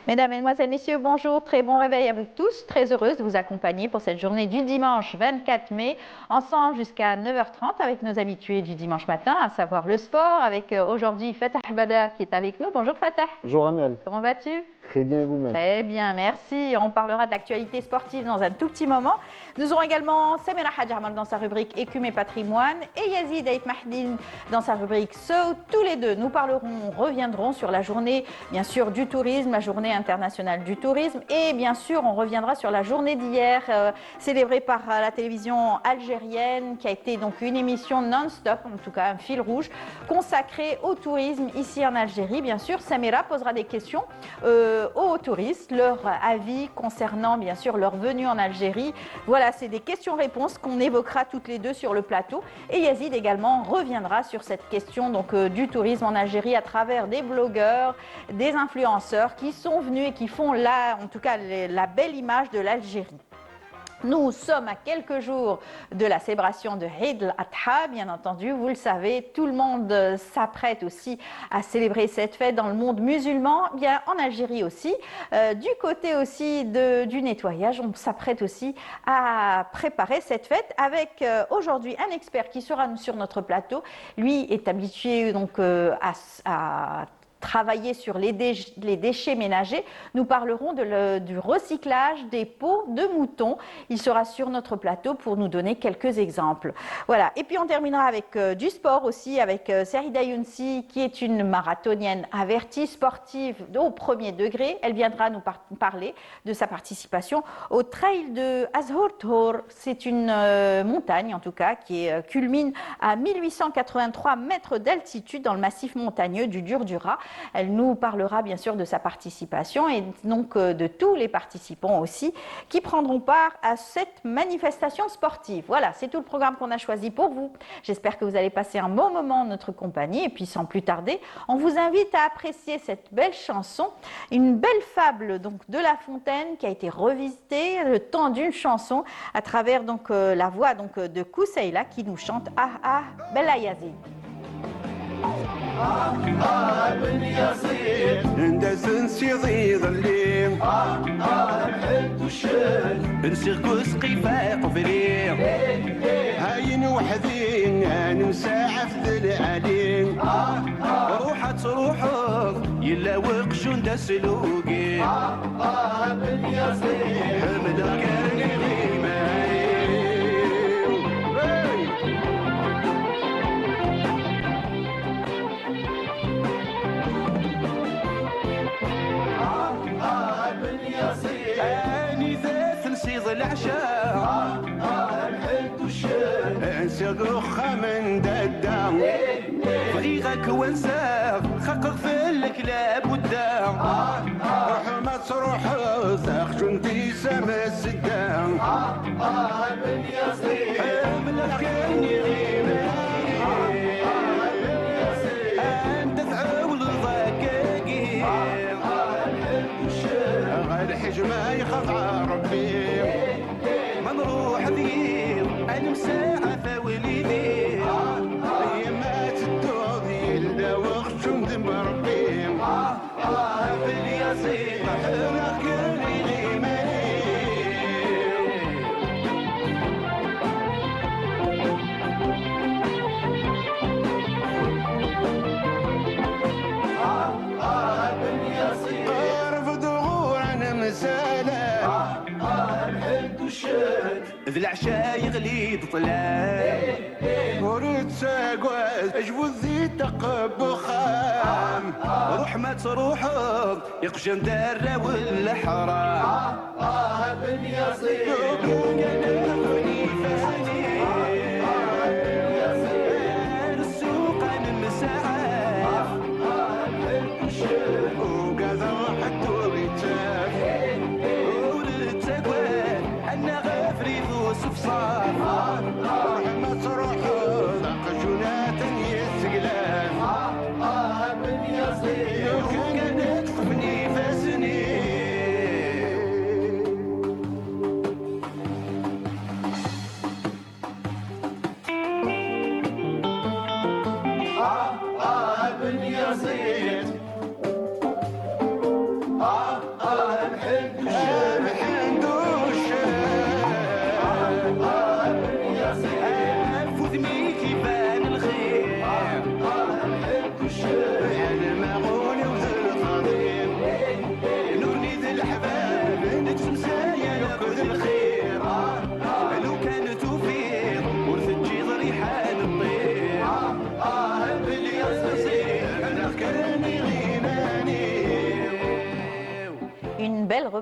Mesdames, Mesdemoiselles, Messieurs, bonjour, très bon réveil à vous tous. Très heureuse de vous accompagner pour cette journée du dimanche 24 mai, ensemble jusqu'à 9h30 avec nos habitués du dimanche matin, à savoir le sport, avec aujourd'hui Fatah Bada qui est avec nous. Bonjour Fatah. Bonjour Amel. Comment vas-tu? Très bien et vous-même? Très bien, merci. On parlera de l'actualité sportive dans un tout petit moment. Nous aurons également Samira Hadjarmal dans sa rubrique Écume et patrimoine et Yazid Aït Mahdine dans sa rubrique So. Tous les deux, nous reviendrons sur la journée, bien sûr, du tourisme, la journée internationale du tourisme. Et bien sûr, on reviendra sur la journée d'hier, célébrée par la télévision algérienne, qui a été donc une émission non-stop, en tout cas un fil rouge, consacrée au tourisme ici en Algérie. Bien sûr, Samira posera des questions aux touristes, leur avis concernant bien sûr leur venue en Algérie. Voilà, c'est des questions-réponses qu'on évoquera toutes les deux sur le plateau. Et Yazid également reviendra sur cette question donc, du tourisme en Algérie à travers des blogueurs, des influenceurs qui sont venus et qui font là, en tout cas, la belle image de l'Algérie. Nous sommes à quelques jours de la célébration de Eid al-Adha, bien entendu, vous le savez, tout le monde s'apprête aussi à célébrer cette fête dans le monde musulman, bien en Algérie aussi. Du côté aussi du nettoyage, on s'apprête aussi à préparer cette fête avec aujourd'hui un expert qui sera sur notre plateau. Lui est habitué donc à travailler sur les déchets ménagers. Nous parlerons du recyclage des peaux de moutons. Il sera sur notre plateau pour nous donner quelques exemples. Voilà. Et puis on terminera avec du sport aussi, avec Serhida Younsi, qui est une marathonienne avertie, sportive au premier degré. Elle viendra nous parler de sa participation au trail de Azhur Tour. C'est une montagne, en tout cas, qui culmine à 1883 mètres d'altitude dans le massif montagneux du Durdura. Elle nous parlera bien sûr de sa participation et donc de tous les participants aussi qui prendront part à cette manifestation sportive. Voilà, c'est tout le programme qu'on a choisi pour vous. J'espère que vous allez passer un bon moment en notre compagnie et puis sans plus tarder, on vous invite à apprécier cette belle chanson, une belle fable donc de La Fontaine qui a été revisitée le temps d'une chanson à travers donc la voix donc de Kousseïla qui nous chante Ah Ah Bella Yazid. بن يزيد ندس نسيضي ظليم الحد والشد نسيغ قيفا قبليم هاين وحدين نمساعف ذي العليم روحة روحك يلا وقشون دس لوقي بن يزيد حمد كارني غيمان العشاء الحد والشد انسق من ددام طريقك وانساق خقق في الكلاب والدام روح ما تروح ساق جندي سما السدام بن يزيد حمل كاني انت تعاول الضكاقي الحد والشد الحجمه يخاف ربي نروح ذير انا مساعفه وليدي ايامات الدوضي لدا وقت جند مربيم بالياسين حرق لي بالياسين رفض غور انا مساله الحد والشد ذي العشاء يغلي طلال وريد ساقواز اجبو ذي تقب خام روح ما تروح يقشن دارة ولا حرام بن يزيد السوق انا مساعف وقاذا واحد وريتاف أنا غافري ذو صفصار روح ما تروح ذاق جنات يسقلان بن يزيد كان يقطفني فاسني بن يزيد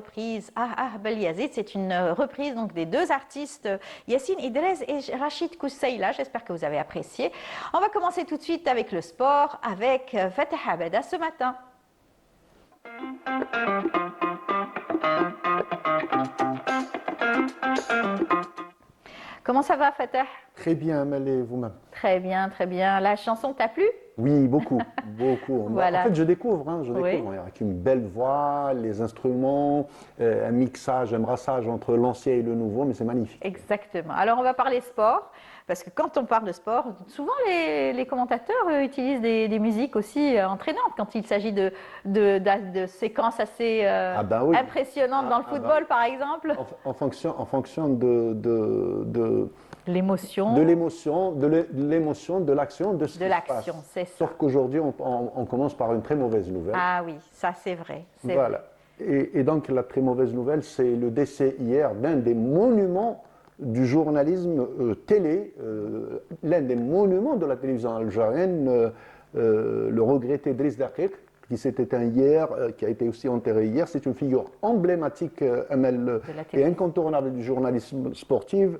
reprise Bel Yazid. C'est une reprise donc des deux artistes Yassine Idrez et Rachid Kousseila. J'espère que vous avez apprécié. On va commencer tout de suite avec le sport avec Fateh Abada ce matin. Comment ça va, Fateh? Très bien, Amel, et vous-même? Très bien, très bien. La chanson t'a plu? Oui, beaucoup, beaucoup. Voilà. En fait, je découvre, je Oui. découvre. Avec une belle voix, les instruments, un mixage, un brassage entre l'ancien et le nouveau, mais c'est magnifique. Exactement. Alors, on va parler sport, parce que quand on parle de sport, souvent les commentateurs utilisent des musiques aussi entraînantes quand il s'agit de séquences assez Oui. impressionnantes dans le football, par exemple. En fonction de L'émotion. l'émotion, de l'action, de ce De qui se l'action, passe. c'est ça. Sauf qu'aujourd'hui, on commence par une très mauvaise nouvelle. Ah oui, ça c'est vrai. C'est Voilà. Et donc, la très mauvaise nouvelle, c'est le décès hier d'un des monuments du journalisme télé, l'un des monuments de la télévision algérienne, le regretté Driss Daqiq, qui s'est éteint hier, qui a été aussi enterré hier. C'est une figure emblématique, Amel, et incontournable du journalisme sportif.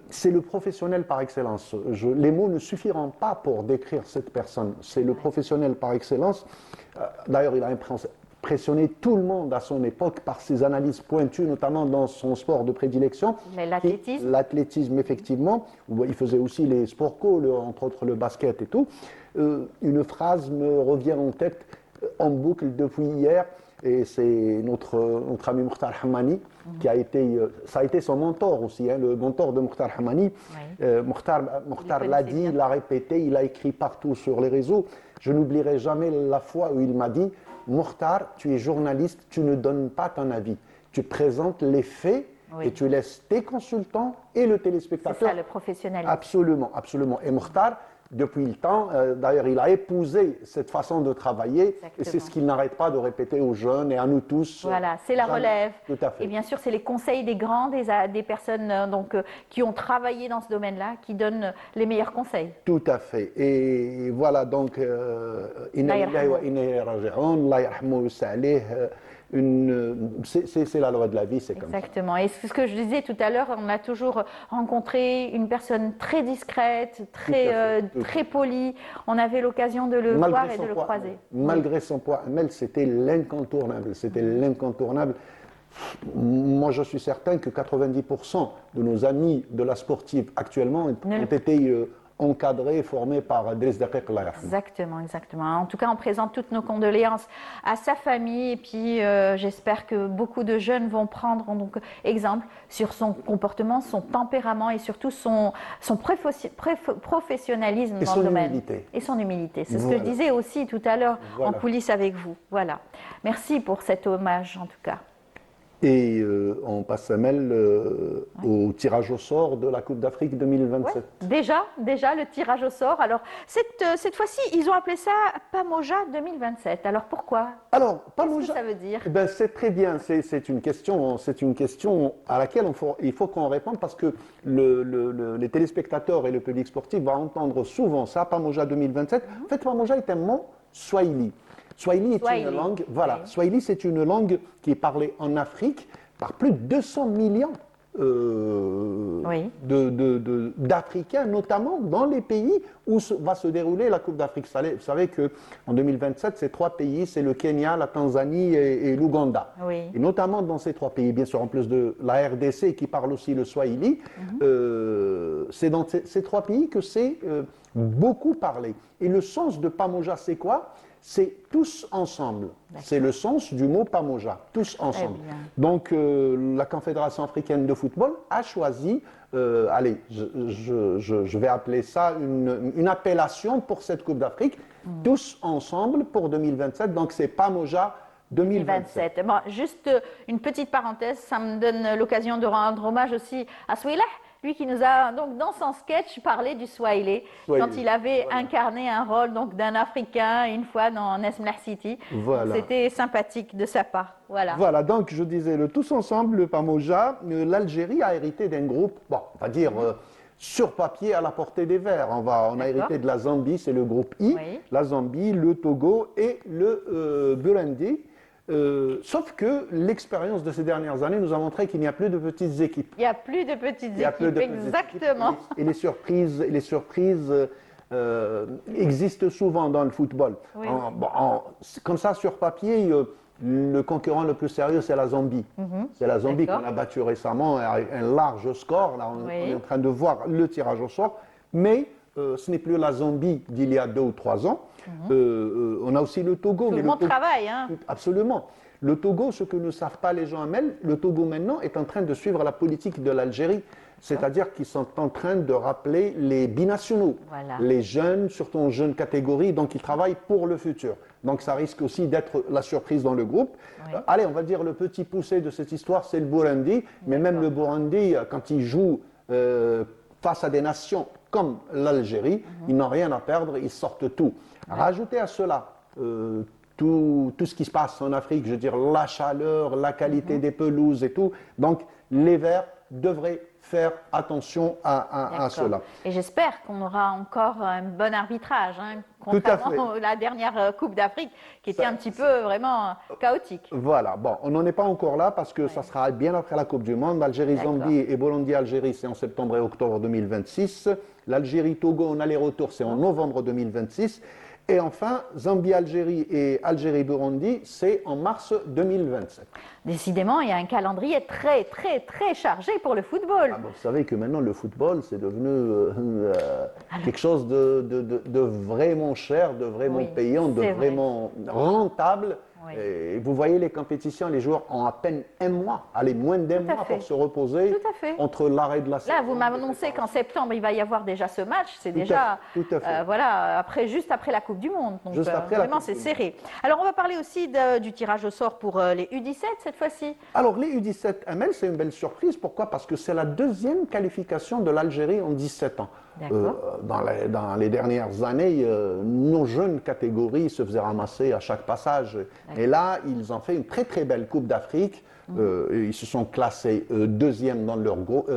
C'est le professionnel par excellence. Les mots ne suffiront pas pour décrire cette personne. C'est le professionnel par excellence. D'ailleurs, il a impressionné tout le monde à son époque par ses analyses pointues, notamment dans son sport de prédilection. L'athlétisme. L'athlétisme, effectivement. Où il faisait aussi les sports co, entre autres le basket et tout. Une phrase me revient en tête en boucle depuis hier. Et c'est notre ami Mokhtar Hamani, qui a été, ça a été son mentor aussi, le mentor de Mokhtar Hamani. Oui. Mokhtar l'a dit, l'a répété, il a écrit partout sur les réseaux. Je n'oublierai jamais la fois où il m'a dit « Mokhtar, tu es journaliste, tu ne donnes pas ton avis. Tu présentes les faits et tu laisses tes consultants et le téléspectateur. » C'est ça, le professionnalisme. Absolument, absolument. Et Mokhtar, depuis le temps, d'ailleurs, il a épousé cette façon de travailler. Exactement. Et c'est ce qu'il n'arrête pas de répéter aux jeunes et à nous tous. Voilà, c'est la relève. Tout à fait. Et bien sûr, c'est les conseils des grands, des personnes qui ont travaillé dans ce domaine-là, qui donnent les meilleurs conseils. Tout à fait. Et voilà, donc, Inna lillahi wa inna ilayhi raji'un, Allah yarhamou wa yus'a alayh. C'est la loi de la vie, c'est comme ça. Exactement. Et ce que je disais tout à l'heure, on a toujours rencontré une personne très discrète, très polie. On avait l'occasion de le voir et de le croiser. Malgré son poids, Amel, c'était l'incontournable. C'était l'incontournable. Moi, je suis certain que 90% de nos amis de la sportive actuellement ont été encadré, formé par Driss Daqiq. Exactement, exactement. En tout cas, on présente toutes nos condoléances à sa famille et puis j'espère que beaucoup de jeunes vont prendre donc exemple sur son comportement, son tempérament et surtout son professionnalisme dans le domaine. Et son humilité. C'est ce que je disais aussi tout à l'heure en coulisses avec vous. Voilà. Merci pour cet hommage en tout cas. Et on passe, Amel, au tirage au sort de la Coupe d'Afrique 2027. Ouais, déjà le tirage au sort. Alors, cette fois-ci, ils ont appelé ça Pamoja 2027. Alors, pourquoi? Alors, Qu'est-ce Pamoja, que ça veut dire? C'est très bien. C'est une question à laquelle il faut qu'on réponde parce que les téléspectateurs et le public sportif vont entendre souvent ça, Pamoja 2027. En fait, Pamoja est un mot swahili. Swahili est une langue, voilà. Oui. Swahili, c'est une langue qui est parlée en Afrique par plus de 200 millions d'Africains, notamment dans les pays où va se dérouler la Coupe d'Afrique. Vous savez qu'en 2027, ces trois pays, c'est le Kenya, la Tanzanie et l'Ouganda. Oui. Et notamment dans ces trois pays, bien sûr, en plus de la RDC qui parle aussi le Swahili, c'est dans ces trois pays que c'est beaucoup parlé. Et le sens de Pamoja, c'est quoi? C'est tous ensemble. C'est le sens du mot Pamoja, tous ensemble. Donc la Confédération africaine de football a choisi, allez, je vais appeler ça une appellation pour cette Coupe d'Afrique, tous ensemble pour 2027. Donc c'est Pamoja 2027. Bon, juste une petite parenthèse, ça me donne l'occasion de rendre hommage aussi à Souilah. Lui qui nous a, donc, dans son sketch, parlé du Swahili, quand il avait incarné un rôle donc, d'un Africain une fois dans Nesmlah City. Voilà. C'était sympathique de sa part. Voilà, donc je disais le tous ensemble, le Pamoja. L'Algérie a hérité d'un groupe, bon, on va dire sur papier à la portée des Verts. On a hérité de la Zambie, c'est le groupe I, la Zambie, le Togo et le Burundi. Sauf que l'expérience de ces dernières années nous a montré qu'il n'y a plus de petites équipes. Il n'y a plus de petites Il y a plus équipes, de petites exactement. équipes et les surprises existent souvent dans le football. Oui. Comme ça, sur papier, le concurrent le plus sérieux, c'est la Zambie. C'est la Zambie D'accord. qu'on a battue récemment avec un large score. Là, on Oui. est en train de voir le tirage au sort. Mais ce n'est plus la Zambie d'il y a 2 ou 3 ans. On a aussi le Togo. Tout mais le monde travaille, hein. Absolument. Le Togo, ce que ne savent pas les gens à Mel, le Togo maintenant est en train de suivre la politique de l'Algérie. C'est-à-dire qu'ils sont en train de rappeler les binationaux, Voilà. les jeunes, surtout en jeune catégorie, donc ils travaillent pour le futur. Donc ça risque aussi d'être la surprise dans le groupe. Oui. Allez, on va dire le petit poussé de cette histoire, c'est le Burundi. Mais même le Burundi, quand il joue face à des nations comme l'Algérie, ils n'ont rien à perdre, ils sortent tout. Rajoutez à cela tout ce qui se passe en Afrique, je veux dire la chaleur, la qualité des pelouses et tout. Donc les Verts devraient faire attention à D'accord. cela. Et j'espère qu'on aura encore un bon arbitrage, hein, Tout à contrairement à la dernière Coupe d'Afrique, qui était Ça- un petit peu vraiment chaotique. Voilà, bon, on n'en est pas encore là parce que ça sera bien après la Coupe du Monde. Algérie-Zambie et Burundi-Algérie, c'est en septembre et octobre 2026. L'Algérie-Togo en aller-retour, c'est en novembre 2026. Et enfin, Zambie-Algérie et Algérie-Burundi, c'est en mars 2027. Décidément, il y a un calendrier très, très, très chargé pour le football. Ah bon, vous savez que maintenant, le football, c'est devenu quelque chose de vraiment cher, de vraiment Oui, payant, de c'est vrai. vraiment rentable. Oui. Et vous voyez les compétitions, les joueurs ont à peine un mois, allez, moins d'un Tout à mois fait. pour se reposer Tout à fait. entre l'arrêt de la saison. Là, vous m'annoncez qu'en septembre, il va y avoir déjà ce match. C'est Tout à déjà, fait, tout à fait. voilà, juste après la Coupe du Monde. Donc, Juste après la vraiment, Coupe c'est du serré. Alors, on va parler aussi du tirage au sort pour les U17 cette fois-ci. Alors, les U17 ML, c'est une belle surprise. Pourquoi? Parce que c'est la deuxième qualification de l'Algérie en 17 ans. D'accord. Dans les dernières années, nos jeunes catégories se faisaient ramasser à chaque passage. Et là, ils ont fait une très très belle Coupe d'Afrique. Ils se sont classés deuxième dans leur groupe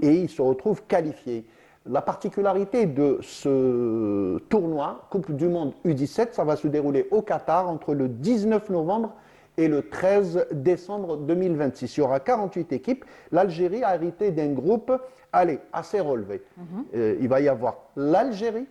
et ils se retrouvent qualifiés. La particularité de ce tournoi, Coupe du Monde U17, ça va se dérouler au Qatar entre le 19 novembre et le 13 décembre 2026. Il y aura 48 équipes. L'Algérie a hérité d'un groupe, allez, assez relevé. Il va y avoir l'Algérie,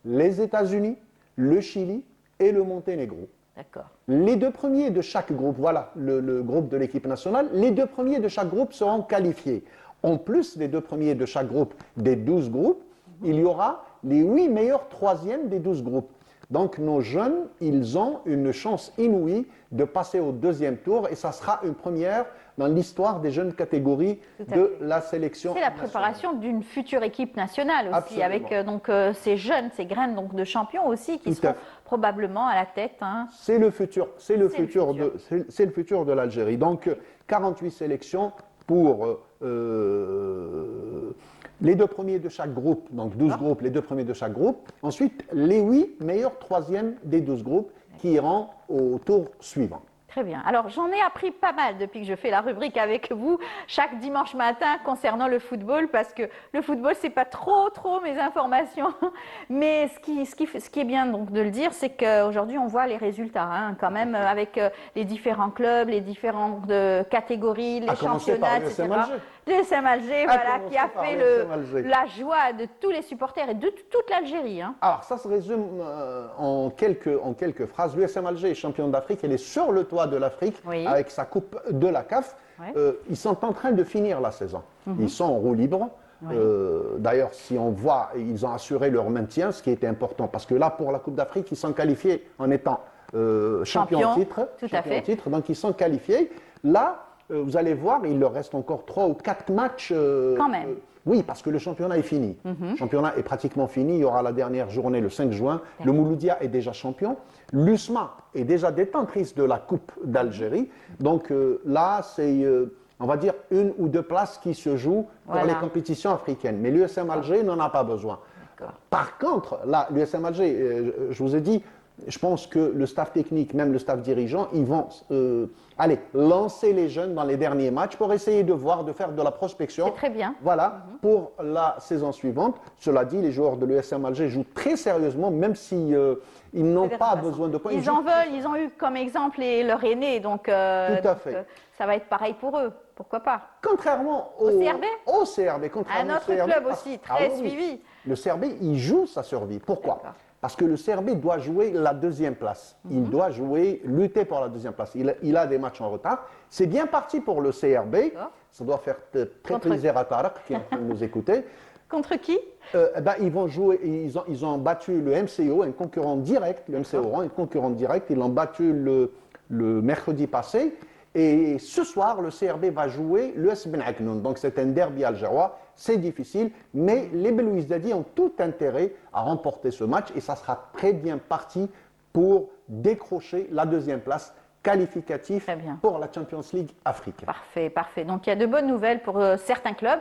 les États-Unis, le Chili et le Monténégro. D'accord. Les 2 premiers de chaque groupe, voilà le groupe de l'équipe nationale, les 2 premiers de chaque groupe seront qualifiés. En plus des 2 premiers de chaque groupe, des 12 groupes, il y aura les 8 meilleurs troisièmes des 12 groupes. Donc nos jeunes, ils ont une chance inouïe de passer au 2e tour et ça sera une première dans l'histoire des jeunes catégories Tout à de fait. la sélection C'est la nationale. préparation d'une future équipe nationale aussi, Absolument. avec ces jeunes, ces graines donc, de champions aussi, qui Tout à seront probablement à la tête. Hein. C'est le futur, c'est le futur futur. de l'Algérie. Donc 48 sélections pour les 2 premiers de chaque groupe, donc 12 groupes, les 2 premiers de chaque groupe. Ensuite, les 8 meilleurs troisièmes des 12 groupes qui iront au tour suivant. Très bien. Alors, j'en ai appris pas mal depuis que je fais la rubrique avec vous chaque dimanche matin concernant le football, parce que le football, c'est pas trop mes informations. Mais ce qui est bien donc de le dire, c'est qu'aujourd'hui, on voit les résultats, hein, quand même, avec les différents clubs, les différentes catégories, les À commencer championnats, par etc. l'USM Alger. L'USM Alger, voilà, qui a commencer par fait l'USM Alger. la joie de tous les supporters et de toute l'Algérie. Hein. Alors, ça se résume en quelques phrases. L'USM Alger est champion d'Afrique, elle est sur le toit de l'Afrique Oui. avec sa coupe de la CAF. Ouais. Ils sont en train de finir la saison. Ils sont en roue libre. D'ailleurs, si on voit, ils ont assuré leur maintien, ce qui était important, parce que là, pour la Coupe d'Afrique, ils sont qualifiés en étant champions en titre. Tout à fait. En titre, donc ils sont qualifiés. Là, vous allez voir, il leur reste encore 3 ou 4 matchs. Quand même. Oui, parce que le championnat est fini. Le championnat est pratiquement fini. Il y aura la dernière journée le 5 juin. Le Mouloudia est déjà champion. L'USMA est déjà détentrice de la Coupe d'Algérie. Donc là, c'est, on va dire, 1 ou 2 places qui se jouent pour Voilà. les compétitions africaines. Mais l'USM Alger n'en a pas besoin. D'accord. Par contre, là, l'USM Alger, je vous ai dit, je pense que le staff technique, même le staff dirigeant, ils vont lancer les jeunes dans les derniers matchs pour essayer de faire de la prospection. C'est très bien. Voilà, pour la saison suivante. Cela dit, les joueurs de l'USM Alger jouent très sérieusement, même si ils n'ont pas besoin de points. Ils en veulent, ils ont eu comme exemple leur aîné, donc, Tout à fait. Ça va être pareil pour eux. Pourquoi pas? Contrairement Au CRB. Au CRB, Un contrairement autre au CRB, club aussi, très oui. suivi. Le CRB, il joue sa survie. Pourquoi? D'accord. Parce que le CRB doit jouer la deuxième place. Il doit lutter pour la deuxième place. Il a des matchs en retard. C'est bien parti pour le CRB. Ça doit faire très plaisir à Tarek qui est en train de nous écouter. Contre qui? Ils vont jouer, ils ont battu le MCO, un concurrent direct, le MCO Oran, un concurrent direct. Ils l'ont battu le mercredi passé. Et ce soir, le CRB va jouer l'US Ben Aknoun. Donc c'est un derby algérois, c'est difficile, mais les Belouis Dadi ont tout intérêt à remporter ce match et ça sera très bien parti pour décrocher la deuxième place qualificatif pour la Champions League africaine. Parfait, parfait. Donc il y a de bonnes nouvelles pour certains clubs,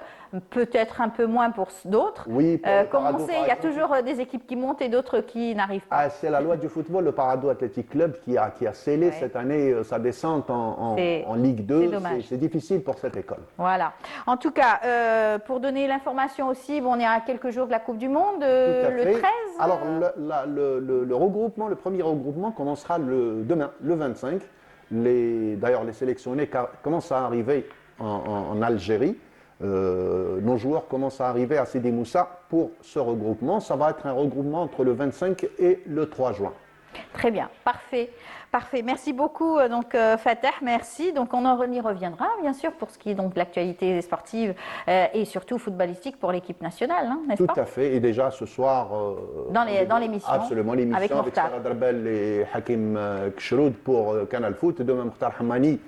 peut-être un peu moins pour d'autres. Oui, comme on sait, il y a toujours des équipes qui montent et d'autres qui n'arrivent pas. Ah, c'est la loi du football, le Parado Athletic Club qui a scellé cette année sa descente en Ligue 2. C'est difficile pour cette école. Voilà. En tout cas, pour donner l'information aussi, on est à quelques jours de la Coupe du Monde, le 13. Alors le regroupement, le premier regroupement commencera demain, le 25. D'ailleurs, les sélectionnés commencent à arriver en Algérie. Nos joueurs commencent à arriver à Sidi Moussa pour ce regroupement. Ça va être un regroupement entre le 25 et le 3 juin. Très bien, parfait. Parfait, merci beaucoup Fatah, merci. Donc on y reviendra bien sûr pour ce qui est donc de l'actualité sportive et surtout footballistique pour l'équipe nationale, n'est-ce pas? Tout à fait, et déjà ce soir dans l'émission. Absolument, l'émission avec Sarah Darbel et Hakim Kshroud pour Canal Foot, et demain Mokhtar Hamani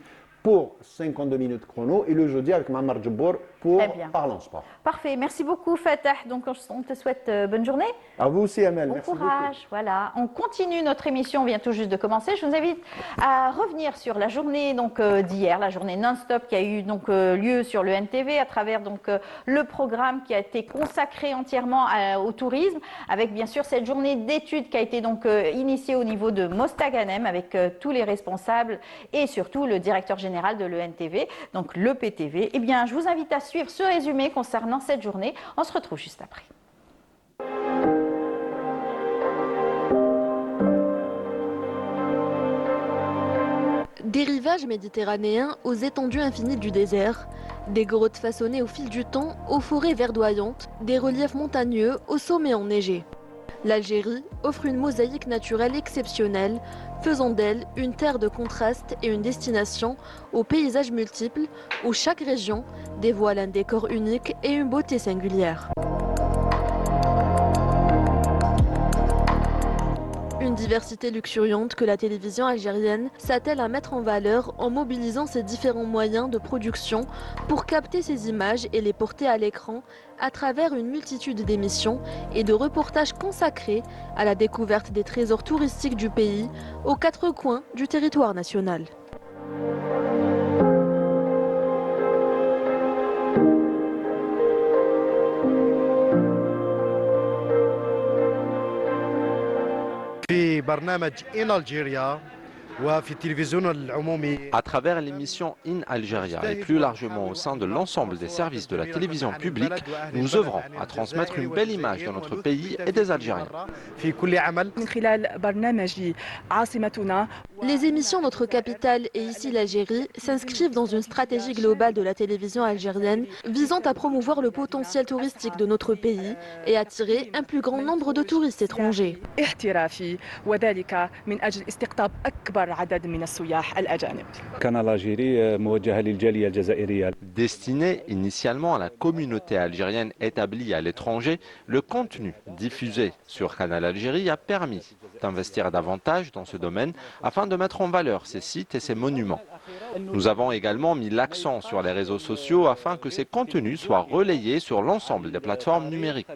pour 52 minutes chrono et le jeudi avec Mamar Djabbour pour Parlons Sport. Parfait, merci beaucoup Fatah. Donc on te souhaite bonne journée. À vous aussi Amel, merci beaucoup. Bon courage, voilà. On continue notre émission, on vient tout juste de commencer. Je vous invite à revenir sur la journée d'hier, la journée non-stop qui a eu lieu sur le NTV à travers le programme qui a été consacré entièrement au tourisme, avec bien sûr cette journée d'études qui a été initiée au niveau de Mostaganem avec tous les responsables et surtout le directeur général de l'ENTV, donc le PTV. Eh bien, je vous invite à suivre ce résumé concernant cette journée. On se retrouve juste après. Des rivages méditerranéens aux étendues infinies du désert, des grottes façonnées au fil du temps aux forêts verdoyantes, des reliefs montagneux aux sommets enneigés. L'Algérie offre une mosaïque naturelle exceptionnelle, faisant d'elle une terre de contraste et une destination aux paysages multiples où chaque région dévoile un décor unique et une beauté singulière. Une diversité luxuriante que la télévision algérienne s'attelle à mettre en valeur en mobilisant ses différents moyens de production pour capter ces images et les porter à l'écran à travers une multitude d'émissions et de reportages consacrés à la découverte des trésors touristiques du pays aux quatre coins du territoire national. في برنامج إن ألجيريا وفي التلفزيون العمومي. À travers l'émission In Algeria et plus largement au sein de l'ensemble des services de la télévision publique, nous œuvrons à transmettre une belle image de notre pays et des Algériens. في كل عمل. من خلال برنامج عاصمتنا. Les émissions Notre Capitale et Ici l'Algérie s'inscrivent dans une stratégie globale de la télévision algérienne visant à promouvoir le potentiel touristique de notre pays et attirer un plus grand nombre de touristes étrangers. احترافي وذلك من أجل استقطاب أكبر عدد من السياح الأجانب. قناة الجزائري موجهة للجالية الجزائرية. Destiné initialement à la communauté algérienne établie à l'étranger, le contenu diffusé sur Canal Algérie a permis d'investir davantage dans ce domaine afin de mettre en valeur ces sites et ces monuments. Nous avons également mis l'accent sur les réseaux sociaux afin que ces contenus soient relayés sur l'ensemble des plateformes numériques.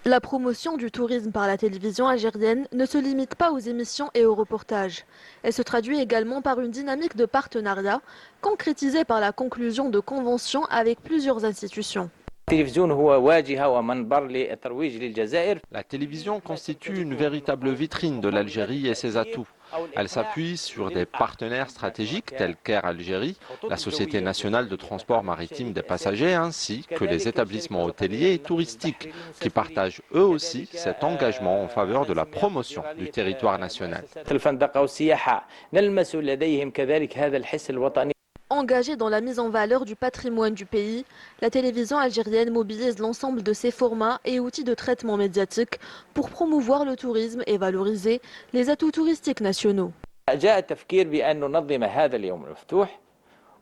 La promotion du tourisme par la télévision algérienne ne se limite pas aux émissions et aux reportages. Elle se traduit également par une dynamique de partenariat concrétisée par la conclusion de conventions avec plusieurs institutions. التلفزيون هو واجهة ومنبر للترويج للجزائر. La télévision constitue une véritable vitrine de l'Algérie et ses atouts. Elle s'appuie sur des partenaires stratégiques tels qu'Air Algérie, la Société nationale de transport maritime des passagers, ainsi que les établissements hôteliers et touristiques qui partagent eux aussi cet engagement en faveur de la promotion du territoire national. الفندقة والسياحة نلمس لديهم كذلك هذا الحس الوطني. Engagée dans la mise en valeur du patrimoine du pays, la télévision algérienne mobilise l'ensemble de ses formats et outils de traitement médiatique pour promouvoir le tourisme et valoriser les atouts touristiques nationaux. جاء التفكير بأن ننظم هذا اليوم المفتوح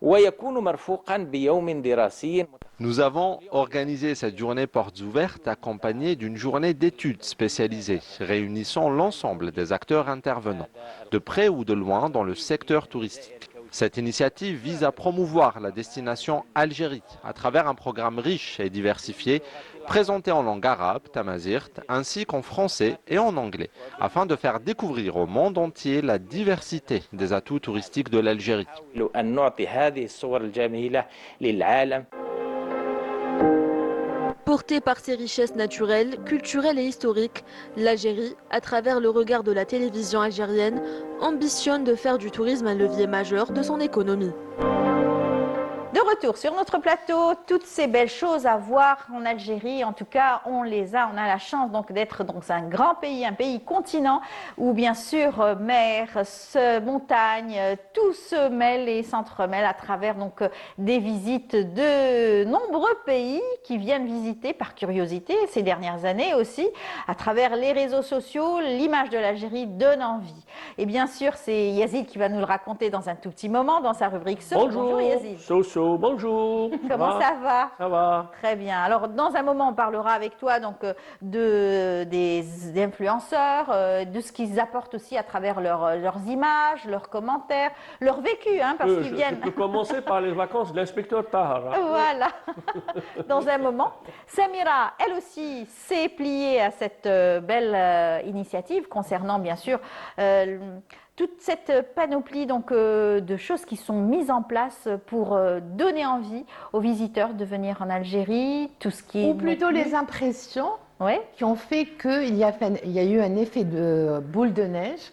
ويكون مرفوقا بيوم دراسي. Nous avons organisé cette journée portes ouvertes accompagnée d'une journée d'études spécialisées réunissant l'ensemble des acteurs intervenants, de près ou de loin dans le secteur touristique. Cette initiative vise à promouvoir la destination Algérie à travers un programme riche et diversifié présenté en langue arabe, tamazirt, ainsi qu'en français et en anglais, afin de faire découvrir au monde entier la diversité des atouts touristiques de l'Algérie. أن نعطي هذه الصور الجميلة للعالم. Portée par ses richesses naturelles, culturelles et historiques, l'Algérie, à travers le regard de la télévision algérienne, ambitionne de faire du tourisme un levier majeur de son économie. De retour sur notre plateau, toutes ces belles choses à voir en Algérie, en tout cas on les a, on a la chance donc d'être dans un grand pays, un pays continent où bien sûr mer, montagne, tout se mêle et s'entremêle à travers donc des visites de nombreux pays qui viennent visiter par curiosité ces dernières années aussi, à travers les réseaux sociaux, l'image de l'Algérie donne envie. Et bien sûr c'est Yazid qui va nous le raconter dans un tout petit moment dans sa rubrique So. Bonjour Yazid. Bonjour. Comment ça va? Ça va. Très bien. Alors, dans un moment, on parlera avec toi donc des influenceurs, de ce qu'ils apportent aussi à travers leurs images, leurs commentaires, leur vécu, hein, parce qu'ils viennent. Je peux commencer par les vacances de l'inspecteur Tahar. Voilà. Dans un moment. Samira, elle aussi, s'est pliée à cette belle initiative concernant, bien sûr, toute cette panoplie donc, de choses qui sont mises en place pour donner envie aux visiteurs de venir en Algérie, tout ce qui est... Ou plutôt les impressions ouais. qui ont fait qu'il y a eu un effet de boule de neige,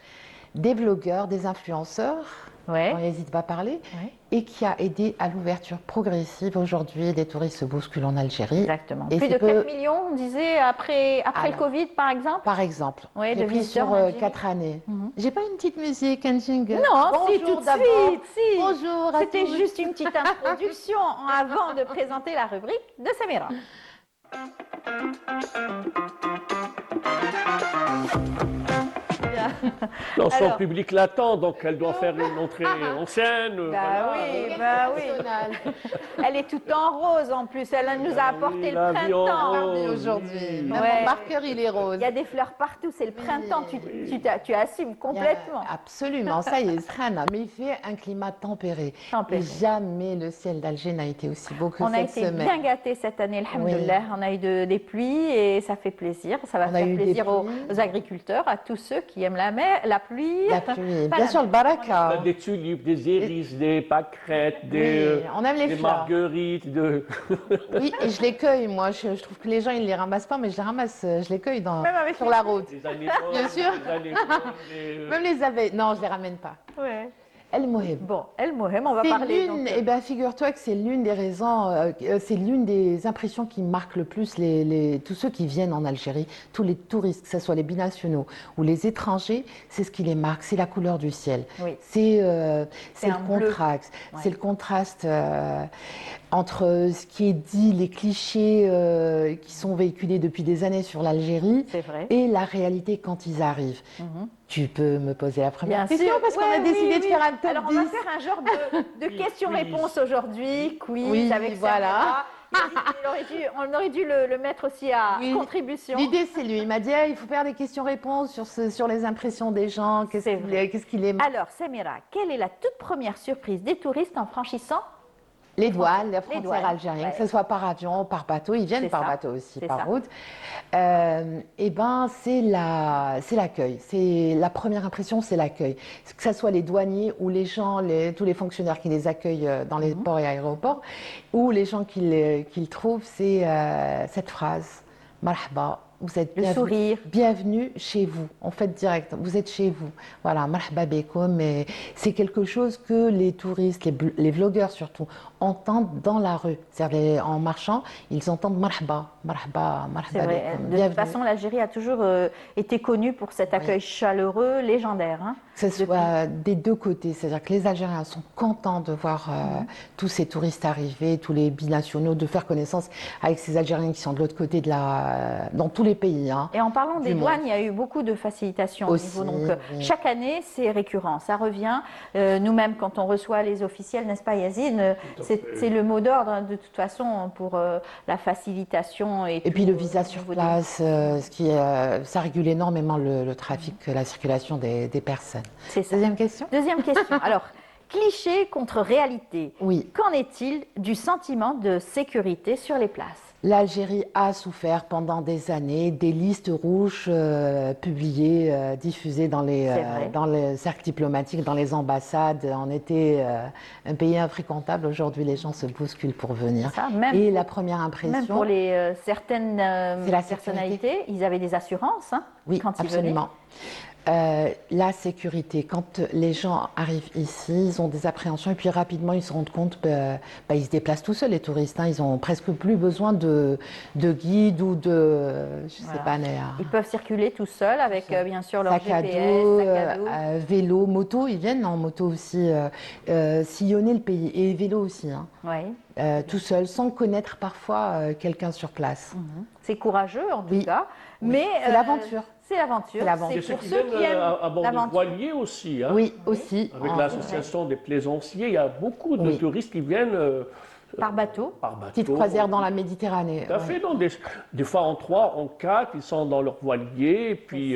des blogueurs, des influenceurs, ouais. on n'hésite pas à parler, ouais. et qui a aidé à l'ouverture progressive. Aujourd'hui, des touristes se bousculent en Algérie. Exactement. Et plus de 4 millions, on disait, après le Covid, par exemple. Par exemple. Ouais, j'ai pris sur 4 années. J'ai pas une petite musique, un jingle? Non, bonjour, si, tout de suite. Si. Bonjour à C'était tous. juste une petite introduction avant de présenter la rubrique de Samira. Non, son public l'attend, donc elle doit faire une entrée en scène. Bah oui, bah oui. Elle est toute en rose en plus. Elle nous a apporté le printemps aujourd'hui. Même ouais. mon marqueur, il est rose. Il y a des fleurs partout, c'est le printemps. Tu assumes complètement. Absolument, ça y est, Srana. Mais il fait un climat tempéré. Et jamais le ciel d'Alger n'a été aussi beau que cette semaine. On a été bien gâtés cette année, alhamdoulilah. Oui. On a eu des pluies et ça fait plaisir. Ça va faire plaisir aux agriculteurs, à tous ceux qui aiment la mer, la pluie. La pluie, bien sûr, le baraka. On a des tulipes, des iris, des pâquerettes, on aime les des fleurs. marguerites. Oui, et je les cueille, moi. Je trouve que les gens, ils ne les ramassent pas, mais je les ramasse, je les cueille sur la route. Des anémones, bien sûr. Même les abeilles. Non, je ne les ramène pas. Ouais. El Mohem. Bon, El Mohem, on va parler. Eh bien, figure-toi que c'est l'une des raisons, c'est l'une des impressions qui marquent le plus tous ceux qui viennent en Algérie, tous les touristes, que ce soit les binationaux ou les étrangers, c'est ce qui les marque, c'est la couleur du ciel. Oui. C'est le contraste. Ouais. C'est le contraste entre ce qui est dit, les clichés qui sont véhiculés depuis des années sur l'Algérie et la réalité quand ils arrivent. Tu peux me poser la première question parce qu'on a décidé de faire un top 10. Alors on va faire un genre de questions-réponses aujourd'hui, quiz avec voilà. On aurait dû le mettre aussi à contribution. L'idée c'est lui, il m'a dit il faut faire des questions-réponses sur les impressions des gens, qu'est-ce qu'il aime. Alors Samira, quelle est la toute première surprise des touristes en franchissant Les douanes, les frontières douanes, algériennes, que ce soit par avion, par bateau, ils viennent C'est par ça. bateau aussi, C'est par ça. route. Et ben, c'est l'accueil. C'est la première impression, c'est l'accueil. Que ce soit les douaniers ou les gens, tous les fonctionnaires qui les accueillent dans les ports et aéroports, ou les gens qui le trouvent, c'est cette phrase, marhaba. Vous êtes Le sourire. bienvenue chez vous, en fait direct, vous êtes chez vous. Voilà, marhaba bekoum, mais c'est quelque chose que les touristes, les vlogueurs surtout, entendent dans la rue. C'est-à-dire en marchant, ils entendent marhaba, marhaba, C'est marhaba vrai. bekoum, De toute façon, l'Algérie a toujours été connue pour cet accueil chaleureux, légendaire. Hein. Que ce soit des deux côtés, c'est-à-dire que les Algériens sont contents de voir tous ces touristes arriver, tous les binationaux, de faire connaissance avec ces Algériens qui sont de l'autre côté dans tous les pays. Hein, et en parlant des monde. douanes, il y a eu beaucoup de facilitations Aussi, au niveau. Donc, oui. chaque année, c'est récurrent, ça revient. Nous-mêmes, quand on reçoit les officiels, n'est-ce pas, Yazid, c'est le mot d'ordre, hein, de toute façon, pour la facilitation. Et puis tout, le visa sur place, ça régule énormément le trafic, la circulation des personnes. C'est ça. Deuxième question. Deuxième question. Alors, cliché contre réalité. Oui. Qu'en est-il du sentiment de sécurité sur les places? L'Algérie a souffert pendant des années des listes rouges publiées, diffusées dans les cercles diplomatiques, dans les ambassades. On était un pays infréquentable. Aujourd'hui, les gens se bousculent pour venir. Ça, et la première impression... Même pour certaines personnalités, ils avaient des assurances oui, quand ils absolument. La sécurité, quand les gens arrivent ici, ils ont des appréhensions et puis rapidement ils se rendent compte, ils se déplacent tout seuls les touristes, hein, ils ont presque plus besoin de guide ou de, je sais pas, ils peuvent circuler tout seuls avec bien sûr leur sac à GPS, dos, sac à dos. vélo, moto, ils viennent en moto aussi sillonner le pays et vélo aussi, hein, tout seul, sans connaître parfois quelqu'un sur place. C'est courageux en tout cas, mais c'est l'aventure. C'est l'aventure. C'est pour qui ceux qui aiment à bord de voiliers aussi. Hein. Oui, aussi. Avec l'association des plaisanciers, il y a beaucoup de touristes qui viennent par bateau. Petite croisière dans la Méditerranée. Tout à fait. Donc des fois en 3, en 4, ils sont dans leur voilier, et puis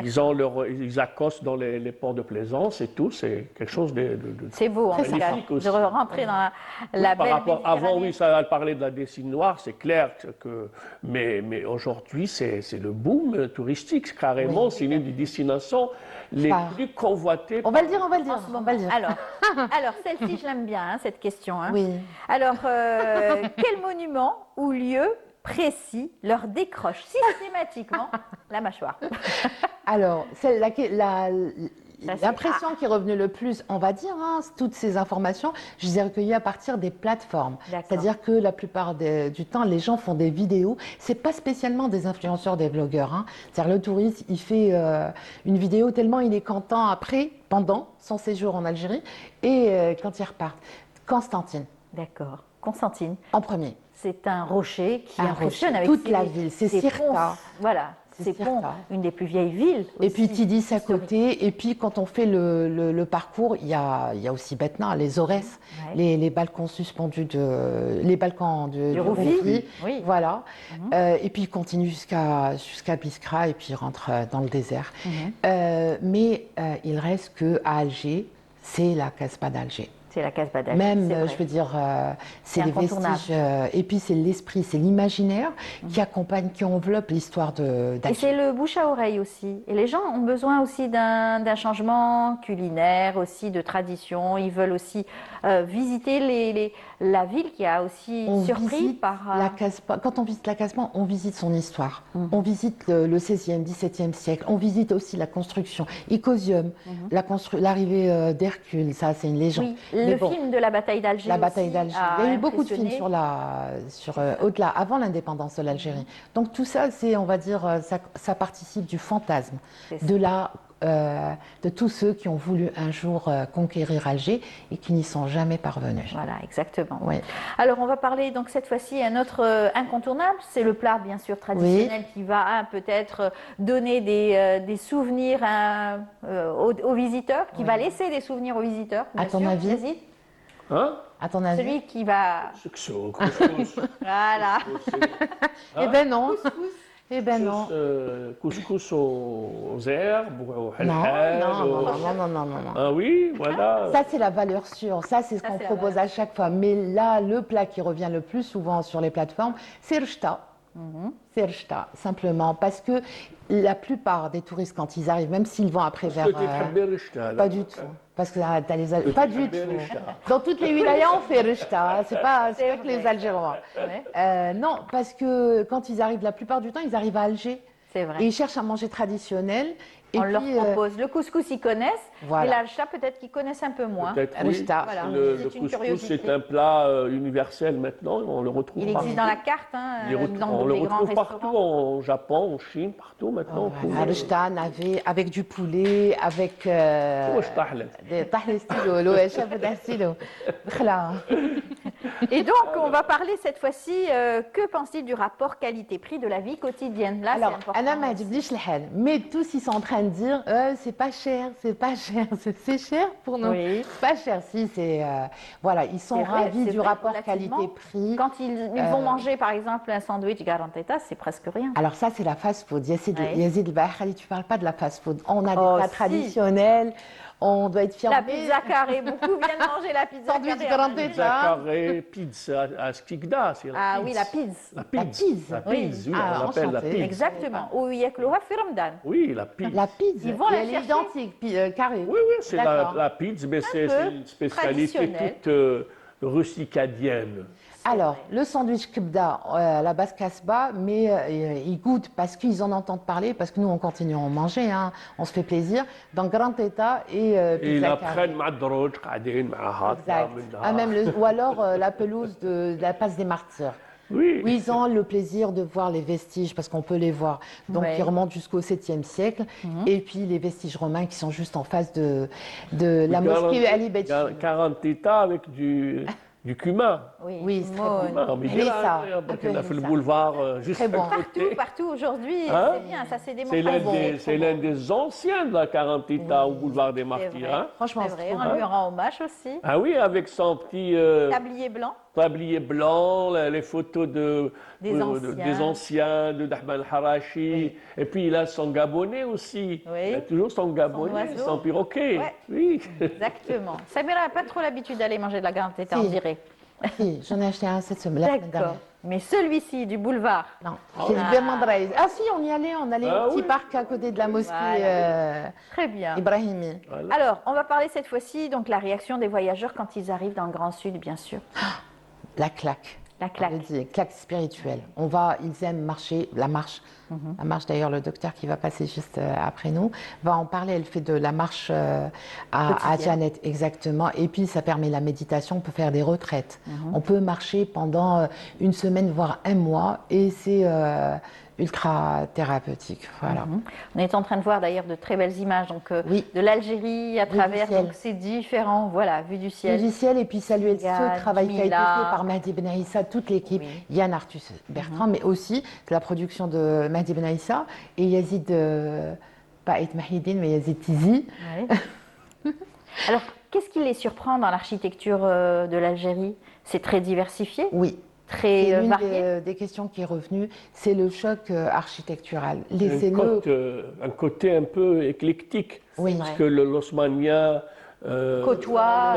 ils accostent dans les ports de plaisance et tout. C'est quelque chose de c'est beau en tout cas, de rentrer dans la belle rapport, Méditerranée. avant, oui, ça a parlé de la Décine noire, c'est clair que mais aujourd'hui, c'est le boom touristique, carrément. C'est une des destinations les plus convoitées. On va le dire. Alors celle-ci, je l'aime bien, cette question. Hein. Oui. Alors, quel monument ou lieu précis leur décroche systématiquement la mâchoire? Alors, l'impression qui est revenue le plus, on va dire, hein, toutes ces informations, je les ai recueillies à partir des plateformes. C'est-à-dire que la plupart du temps, les gens font des vidéos. C'est pas spécialement des influenceurs, des vlogueurs. Hein. C'est-à-dire le touriste, il fait une vidéo tellement il est content après, pendant son séjour en Algérie et quand il repart. Constantine. D'accord. Constantine. En premier. C'est un rocher qui impressionne rocher. avec toute la ville. C'est Cirta. Voilà. C'est une des plus vieilles villes. Et puis Tidis à côté. Et puis quand on fait le parcours, il y a aussi Betna, les Aurès, les balcons suspendus les balcons du Roufi. Oui. Voilà. Et puis il continue jusqu'à Biskra et puis il rentre dans le désert. Mais il reste qu'à Alger, c'est la Casbah d'Alger. C'est la Casbah d'Alger. Même, je veux dire, c'est les vestiges. Et puis c'est l'esprit, c'est l'imaginaire qui accompagne, qui enveloppe l'histoire d'Alger. Et c'est le bouche à oreille aussi. Et les gens ont besoin aussi d'un changement culinaire, aussi de tradition. Ils veulent aussi visiter la ville qui a aussi surpris par... La Casbah. Quand on visite la Casbah, on visite son histoire. On visite le 16e, 17e siècle. On visite aussi la construction. Icosium, l'arrivée d'Hercule, ça c'est une légende. Oui. Le film de la bataille d'Alger. La bataille d'Alger. Il y a eu beaucoup de films au-delà, avant l'indépendance de l'Algérie. Donc tout ça, on va dire, ça participe du fantasme, de tous ceux qui ont voulu un jour conquérir Alger et qui n'y sont jamais parvenus. Voilà, exactement. Oui. Alors on va parler donc cette fois-ci un autre incontournable, c'est le plat bien sûr traditionnel qui va peut-être donner des souvenirs aux visiteurs, qui va laisser des souvenirs aux visiteurs. À ton avis, Yazid ? À ton avis? Celui qui va... C'est que c'est autre chose. Voilà. Eh ben non. Eh ben non. Couscous aux herbes, au Non, halal. non. Ah oui, voilà. Ça, c'est la valeur sûre. Ça, c'est ce qu'on propose à chaque fois. Mais là, le plat qui revient le plus souvent sur les plateformes, c'est rchta. C'est rchta, simplement. Parce que la plupart des touristes, quand ils arrivent, même s'ils vont après vers... pas du tout. Parce que t'as les pas du tout. Dans toutes les wilayas, on fait rchta. C'est pas que les Algériens. Non, parce que quand ils arrivent, la plupart du temps, ils arrivent à Alger. C'est vrai. Et ils cherchent à manger traditionnel. Et on puis, leur propose. Le couscous, ils connaissent. Voilà. Et l'alcha, peut-être qu'ils connaissent un peu moins. Peut-être, oui. Voilà. Le couscous, c'est un plat universel maintenant. On le retrouve Il existe dans la carte, hein, dans on les le grands retrouve restaurants. partout, en Japon, en Chine, partout maintenant. Rchta, avec du poulet, avec des tahli stylo, le chef stylo. Et donc, on va parler cette fois-ci, que pense-t-il du rapport qualité-prix de la vie quotidienne? Là, alors, c'est important. mais tous ils sont en train de dire c'est pas cher, c'est cher pour nous. Oui. Pas cher, si, c'est. Voilà, ils sont ravis du rapport qualité-prix. Quand ils vont manger, par exemple, un sandwich Garanteta, c'est presque rien. Alors, ça, c'est la fast-food. Yazid El-Bahali, tu parles pas de la fast-food. On a des plats si. traditionnels. On doit être fiers. La pizza carrée, beaucoup viennent manger la pizza Sandwich carrée. Garanteta. Pizza carré, pizza à Skikda, c'est la Ah pizza. oui, la pizza. La pizza, oui, Ah, on l'appelle la pizza. Exactement. Ou yaklouha fi Ramadan. Oui, la pizza. La pizza, Ils vont la elle est chercher. identique, carré. Oui, c'est la pizza, mais c'est une spécialité traditionnelle. toute rusticadienne. Alors, le sandwich kebda, la base casbah, mais ils goûtent parce qu'ils en entendent parler, parce que nous, on continue à en manger, hein, on se fait plaisir, dans Grand État et Et pizza la carré. prennent مع الدروج قاعدين معها Exact. Ah, même ou alors la pelouse de la passe des martyrs. Oui. Où ils ont le plaisir de voir les vestiges, parce qu'on peut les voir. Donc, Ouais. ils remontent jusqu'au 7e siècle. Et puis, les vestiges romains qui sont juste en face de la mosquée Ali Bed. 40 états avec du cumin. Oui, c'est très bon. Mais Mais ça, on a fait le boulevard juste Très bon. à côté. Partout aujourd'hui, Hein? c'est bien, ça s'est C'est démocratisé. l'un des anciens de la 40 états au boulevard des Martyrs. Hein? Franchement, C'est vrai, on lui rend hommage aussi. Ah oui, avec son petit Tablier blanc. tablier blanc, les photos des anciens, de Dahman Harachi. Et puis il a son gabonais aussi. Oui. Il a toujours son gabonais, oiseau. son perroquet. Ouais. Oui. Exactement. Samira n'a pas trop l'habitude d'aller manger de la Grande Tête, on Si. dirait. Si, j'en ai acheté un cette semaine, la semaine D'accord. dernière. Mais celui-ci, du boulevard. Non, j'ai le Bermandraïs. Ah si, on y allait, on allait Ah au petit oui. parc à côté de la mosquée Très bien. Ibrahimi. Voilà. Alors, on va parler cette fois-ci, donc la réaction des voyageurs quand ils arrivent dans le Grand Sud, bien sûr. La claque. La claque. Je dis, claque spirituelle. Ils aiment marcher, la marche. La marche, d'ailleurs, le docteur qui va passer juste après nous va en parler. Elle fait de la marche à Janet, exactement. Et puis, ça permet la méditation. On peut faire des retraites. On peut marcher pendant une semaine, voire un mois. Et c'est ultra thérapeutique. Voilà. On est en train de voir d'ailleurs de très belles images donc, Oui. de l'Algérie à Vue du travers ciel. donc, ces différents, voilà, vues du ciel. Du ciel, et puis saluer Regarde, ce travail qui a été Mila. fait par Mahdi Ben Aïssa, toute l'équipe, Oui. Yann Arthus Bertrand, mais aussi de la production de Mahdi Ben Aïssa et Yazid, pas Aït Mahidine, mais Yazid Tizi. Ouais. Alors, qu'est-ce qui les surprend dans l'architecture de l'Algérie? C'est très diversifié, Oui. très C'est l'une varié. des questions qui est revenue, c'est le choc architectural. Un côté un peu éclectique. Oui. Parce que l'osmanien Côtoie.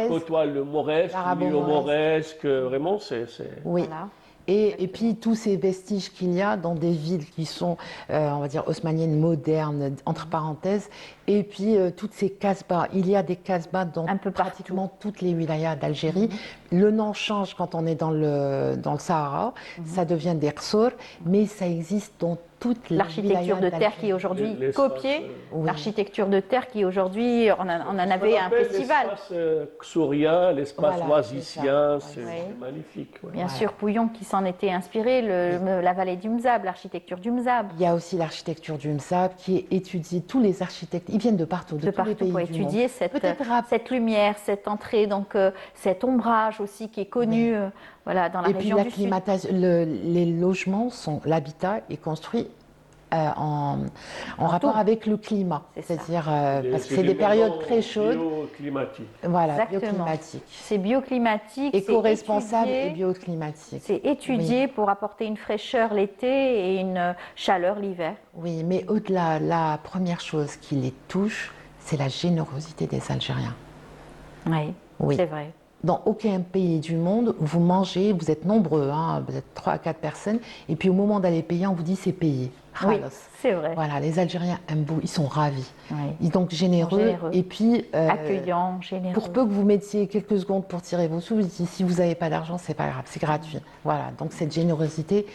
côtoie le mauresque, l'arabo-mauresque. vraiment c'est... Oui. Voilà. Et puis tous ces vestiges qu'il y a dans des villes qui sont, on va dire, haussmanniennes, modernes, entre parenthèses, et puis toutes ces casbahs. Il y a des casbahs dans Un peu pratiquement toutes les wilayas d'Algérie. Le nom change quand on est dans le Sahara, ça devient des qsour, mais ça existe dans toutes les L'architecture de terre qui est aujourd'hui copiée, l'architecture de terre qui aujourd'hui, on en avait un festival. L'espace xorien, l'espace Voilà, oasicien, c'est c'est ça. Oui. magnifique. Ouais. Bien sûr, Pouillon qui s'en était inspiré, la vallée du Mzab, l'architecture du Mzab. Il y a aussi l'architecture du Mzab qui est étudiée. Tous les architectes, ils viennent de partout, De tous les pays partout pour du monde. étudier cette Peut-être lumière, cette entrée, donc cet ombrage aussi qui est connu voilà, dans la Et puis région du Sud. l'acclimatation, les logements sont, l'habitat est construit en rapport avec le climat. C'est-à-dire, parce que c'est des périodes très chaudes. Bioclimatiques. Voilà, bioclimatiques. C'est bioclimatique. Éco-responsable et bioclimatique. C'est étudié pour apporter une fraîcheur l'été et une chaleur l'hiver. Oui, mais au-delà, la première chose qui les touche, c'est la générosité des Algériens. Oui, c'est vrai. Dans aucun pays du monde, vous mangez, vous êtes nombreux, hein, vous êtes 3 à 4 personnes, et puis au moment d'aller payer, on vous dit c'est payé. Oui, c'est vrai. Voilà, les Algériens aiment beaucoup, ils sont ravis. Ils sont donc généreux. Et puis, accueillants, généreux. Pour peu que vous mettiez quelques secondes pour tirer vos sous, si vous n'avez pas d'argent, c'est pas grave, c'est gratuit. Voilà, donc cette générosité,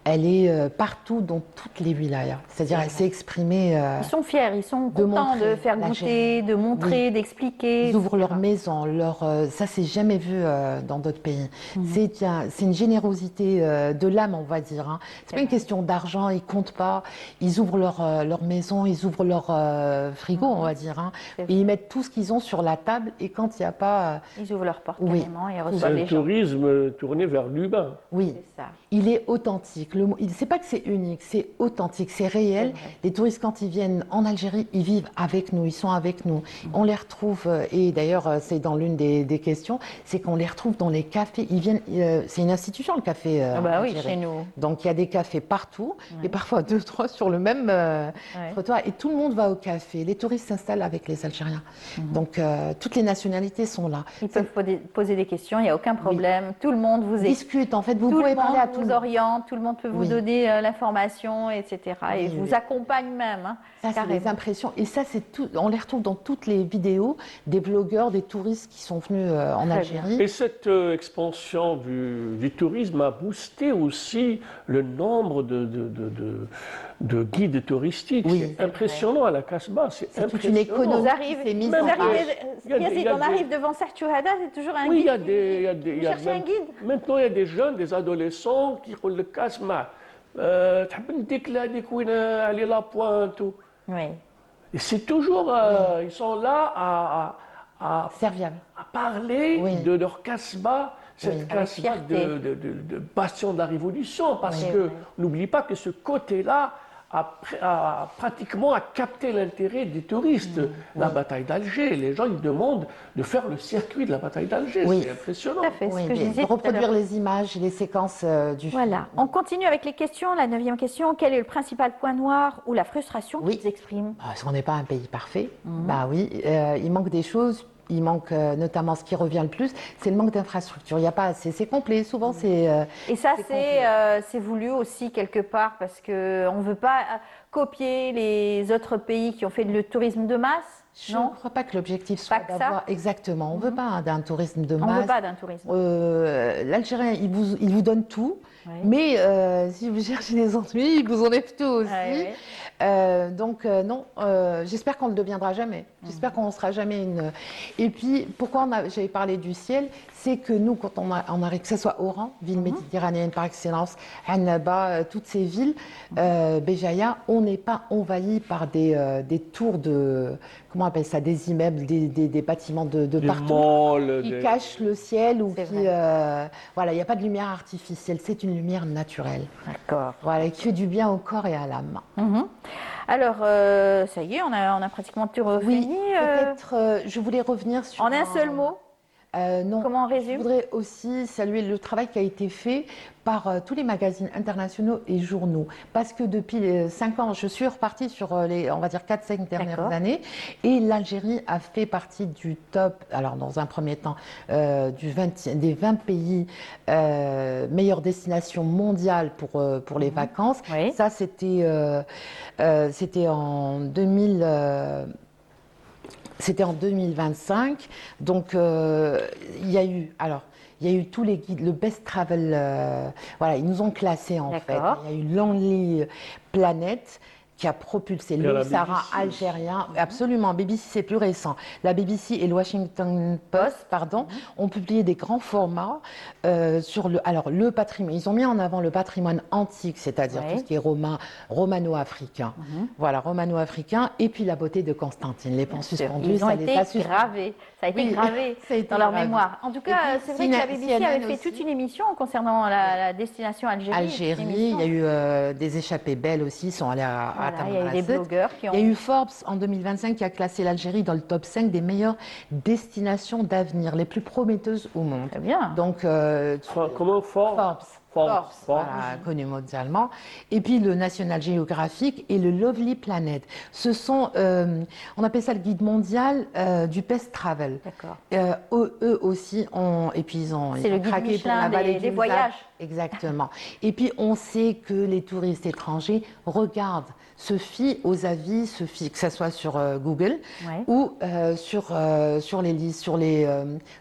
elle est partout dans toutes les wilayas. C'est-à-dire, elle s'est exprimée. Ils sont fiers, ils sont contents de faire goûter, de montrer, d'expliquer. Ils ouvrent leur maison, ça c'est jamais vu dans d'autres pays. C'est une générosité de l'âme, on va dire. Hein. C'est pas une question d'argent, ils comptent pas. Ils ouvrent leur maison, ils ouvrent leur frigo, on va dire. Hein. Et ils mettent tout ce qu'ils ont sur la table. Et quand il n'y a pas... ils ouvrent leur porte carrément et reçoivent les gens. C'est un tourisme tourné vers l'humain. Oui, ça. Il est authentique. C'est pas que c'est unique, c'est authentique, c'est réel. Les touristes, quand ils viennent en Algérie, ils vivent avec nous, ils sont avec nous. On les retrouve, et d'ailleurs, c'est dans l'une des questions, c'est qu'on les retrouve dans les cafés. Ils viennent, c'est une institution, le café. Oui, chez nous. Donc, il y a des cafés partout, et parfois 2, 3 sur le même trottoir, et tout le monde va au café. Les touristes s'installent avec les Algériens. Donc, toutes les nationalités sont là. Ils peuvent poser des questions, il n'y a aucun problème. Tout le monde vous discute. En fait, vous pouvez parler à tout vous oriente, tout le monde peut vous donner l'information, etc. Et vous accompagne même. Hein, ça, c'est les impressions. Et ça, on les retrouve dans toutes les vidéos des blogueurs, des touristes qui sont venus en Algérie. Et cette expansion du tourisme a boosté aussi le nombre de guides touristiques. C'est impressionnant à la Casbah. C'est toute une économie qui s'est mise en place. On arrive devant Sertuhada, c'est toujours un guide. Oui, il y a des un guide. Maintenant, il y a des jeunes, des adolescents qui font le Casbah. Et c'est toujours, ils sont là à parler de leur Casbah, cette Casbah de bastion de la Révolution, parce que n'oublie pas que ce côté-là a pratiquement capté l'intérêt des touristes. La bataille d'Alger, les gens ils demandent de faire le circuit de la bataille d'Alger, c'est impressionnant. De reproduire les images et les séquences du film. Voilà, on continue avec les questions. La 9e question, quel est le principal point noir ou la frustration qu'ils expriment? On n'est pas un pays parfait, il manque des choses. Il manque notamment ce qui revient le plus, c'est le manque d'infrastructures. Il n'y a pas assez, c'est complet, souvent c'est... Et ça, c'est voulu aussi quelque part, parce qu'on ne veut pas copier les autres pays qui ont fait le tourisme de masse. Je ne crois pas que l'objectif soit d'avoir... Exactement, on ne veut pas d'un tourisme de masse. On ne veut pas d'un tourisme. L'Algérien, il vous donne tout, mais si vous cherchez des ennuis, il vous enlève tout aussi. Donc non, j'espère qu'on ne le deviendra jamais. J'espère qu'on ne sera jamais une... Et puis, pourquoi j'avais parlé du ciel, c'est que nous, quand on arrive, que ce soit Oran, ville méditerranéenne par excellence, Annaba, toutes ces villes, Béjaïa, on n'est pas envahi par des tours de... Comment on appelle ça? Des immeubles, des bâtiments de partout qui cachent le ciel ou qui... voilà, il n'y a pas de lumière artificielle, c'est une lumière naturelle. D'accord. Voilà, qui fait du bien au corps et à l'âme. Alors, ça y est, on a pratiquement tout fini. Peut-être, je voulais revenir sur... En un seul mot non. Comment on résume? Je voudrais aussi saluer le travail qui a été fait par tous les magazines internationaux et journaux. Parce que depuis 5 ans, je suis repartie sur les, on va dire, 4-5 dernières années. Et l'Algérie a fait partie du top, alors dans un premier temps, des 20 pays meilleures destinations mondiales pour les vacances. Ça, c'était en 2000... C'était en 2025, donc il y a eu tous les guides, le Best Travel, voilà, ils nous ont classés en fait. Il y a eu Lonely Planet qui a propulsé Il y a le la Sahara BBC algérien. Absolument, BBC c'est plus récent. La BBC et le Washington Post, ont publié des grands formats sur le patrimoine. Ils ont mis en avant le patrimoine antique, c'est-à-dire tout ce qui est romano-africain. Voilà, romano-africain, et puis la beauté de Constantine, les ponts suspendus. Ils ont été gravés. Ça a été gravé dans leur mémoire. En tout cas, c'est vrai que la BBC avait fait toute une émission concernant la destination Algérie. Algérie, il y a eu des échappées belles aussi, ils sont allés à il y a eu des blogueurs qui ont... Il y a eu Forbes en 2025 qui a classé l'Algérie dans le top 5 des meilleures destinations d'avenir, les plus prometteuses au monde. Très bien. Donc, comment Forbes voilà, connu mondialement. Et puis le National Geographic et le Lovely Planet. Ce sont, on appelle ça le guide mondial du best travel. D'accord. Eux aussi ont, et puis ils ont craqué pour la vallée des voyages. Exactement. Et puis on sait que les touristes étrangers regardent, se fient aux avis, que ce soit sur Google ou sur les listes,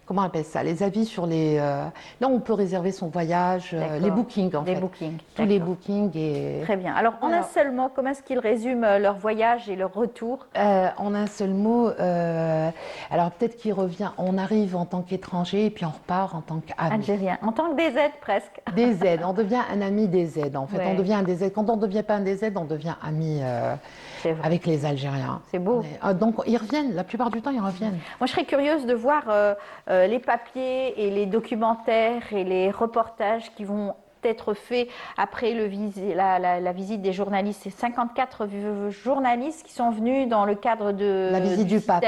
comment on appelle ça, les avis sur les... là, on peut réserver son voyage, les bookings en fait. Tous les bookings. Et... Très bien. Alors, en un seul mot, comment est-ce qu'ils résument leur voyage et leur retour? En un seul mot, alors peut-être qu'il revient, on arrive en tant qu'étranger et puis on repart en tant qu'ami. Algérien, en tant que DZ presque. DZ, on devient un ami DZ en fait. On devient un DZ. Quand on ne devient pas un DZ, on devient ami avec les Algériens. C'est beau. Donc ils reviennent, la plupart du temps ils reviennent. Moi je serais curieuse de voir les papiers et les documentaires et les reportages qui vont être faits après la visite des journalistes. C'est 54 journalistes qui sont venus dans le cadre de la visite du pape.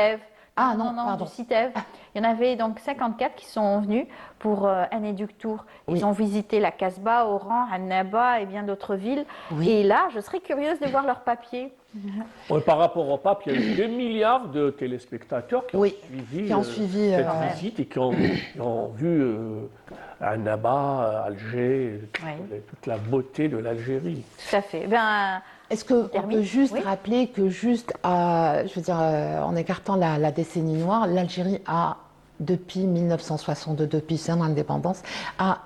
Ah non, du CITEV. Il y en avait donc 54 qui sont venus pour un éduc tour. Ils ont visité la Casbah, Oran, Annaba et bien d'autres villes. Et là, je serais curieuse de voir leurs papiers. Par rapport au pape, il y a eu 2 milliards de téléspectateurs qui ont suivi cette visite et qui ont vu Annaba, Alger, toute la beauté de l'Algérie. Tout à fait. Est-ce qu'on peut juste rappeler que en écartant la décennie noire, l'Algérie a, depuis 1962, depuis son indépendance, a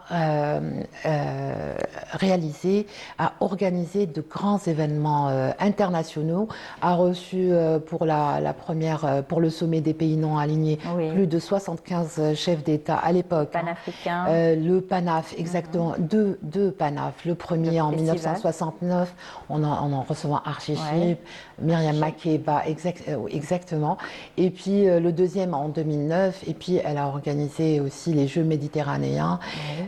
organisé de grands événements internationaux, a reçu pour pour le sommet des pays non alignés plus de 75 chefs d'État à l'époque. Panafricain. Le PANAF, exactement, deux PANAF. Le premier en 1969, on en recevant Archichip, Myriam Makeba, exactement. Et puis le deuxième en 2009, et puis elle a organisé aussi les Jeux méditerranéens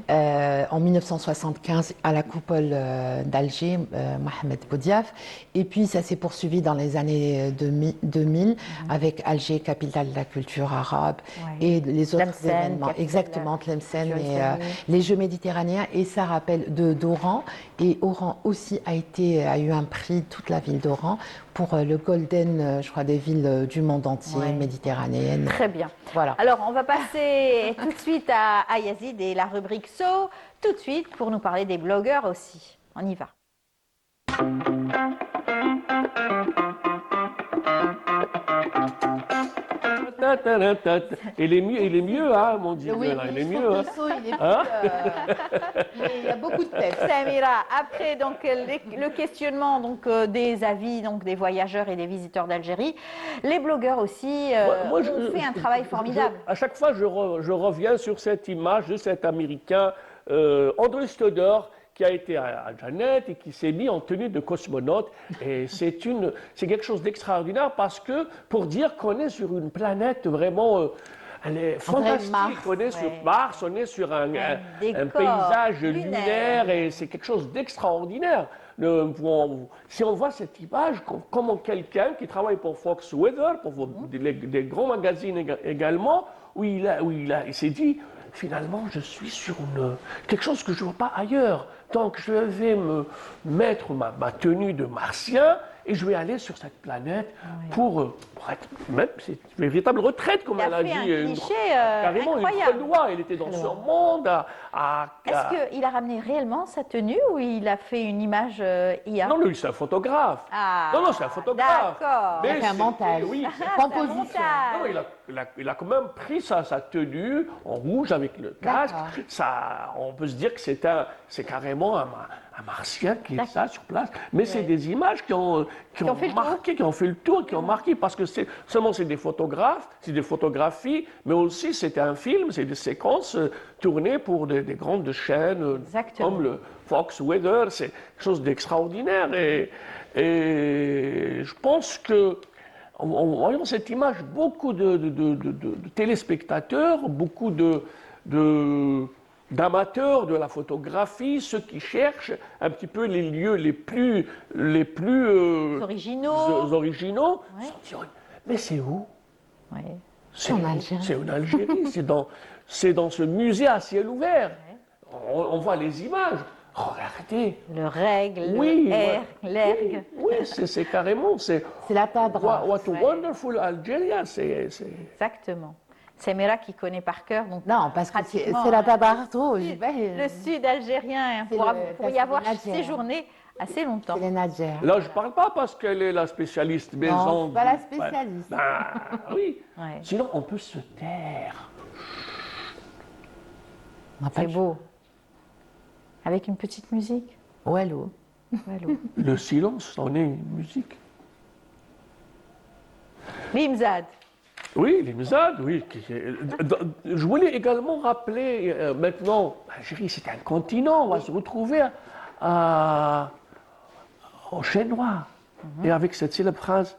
en 1975 à la coupole d'Alger, Mohamed Boudiaf. Et puis ça s'est poursuivi dans les années 2000 avec Alger, capitale de la culture arabe, et les autres événements. Exactement, Tlemcen et les Jeux méditerranéens. Et ça rappelle d'Oran. Et Oran aussi a eu un prix, toute la ville d'Oran, pour le Golden, je crois, des villes du monde entier, méditerranéennes. Très bien. Voilà. Alors, on va passer tout de suite à Yazid et la rubrique So, tout de suite, pour nous parler des blogueurs aussi. On y va. Il est mieux, hein, mon Dieu. Oui, il est mieux. Hein. Il y a beaucoup de textes. Samira, après donc, le questionnement des avis des voyageurs et des visiteurs d'Algérie, les blogueurs aussi ont fait un travail formidable. À chaque fois, je reviens sur cette image de cet Américain, Andrew Stoddard, qui a été à Janet et qui s'est mis en tenue de cosmonaute. Et c'est quelque chose d'extraordinaire parce que, pour dire qu'on est sur une planète vraiment... elle est fantastique. On est sur Mars, on est sur un paysage lunaire et c'est quelque chose d'extraordinaire. Si on voit cette image, comment quelqu'un qui travaille pour Fox Weather, pour des grands magazines également, où il s'est dit, finalement, je suis sur quelque chose que je ne vois pas ailleurs. Donc, je vais me mettre ma tenue de martien et je vais aller sur cette planète pour être... Même, c'est une véritable retraite, comme elle a dit. Carrément incroyable. Une loi. Il était dans ce monde. Est-ce qu'il a ramené réellement sa tenue ou il a fait une image IA? Non, lui, c'est un photographe. Non, c'est un photographe. D'accord. C'est un montage. Oui, composition. Non, il a quand même pris sa tenue en rouge avec le casque. On peut se dire que c'est carrément un Martien qui est ça sur place. Mais c'est des images qui ont marqué, qui ont fait le tour, qui ont marqué, parce que seulement c'est des photographes, c'est des photographies, mais aussi c'est un film, c'est des séquences tournées pour des grandes chaînes comme le Fox Weather, c'est quelque chose d'extraordinaire. Et je pense que en voyant cette image, beaucoup de téléspectateurs, beaucoup d'amateurs de la photographie, ceux qui cherchent un petit peu les lieux les plus originaux, se disent, mais c'est où? C'est en Algérie. C'est en Algérie, c'est dans ce musée à ciel ouvert. On voit les images. Regardez. Le règle, l'ergue. Oui, c'est carrément. C'est la Tabra. What a wonderful Algeria. Exactement. C'est Mera qui connaît par cœur. Donc non, parce que c'est la Tabarto. Le sud algérien, pour y avoir séjourné assez longtemps. C'est les Nadjer. Là, je ne parle pas parce qu'elle est la spécialiste maison. Non, pas la spécialiste. Oui. Sinon, on peut se taire. C'est beau. Avec une petite musique. Wallo. Le silence en est une musique. L'Imzad. Oui, l'Imzad, oui. Je voulais également rappeler, maintenant, l'Algérie, c'est un continent, on va se retrouver au chinois. Et avec cette célèbre phrase,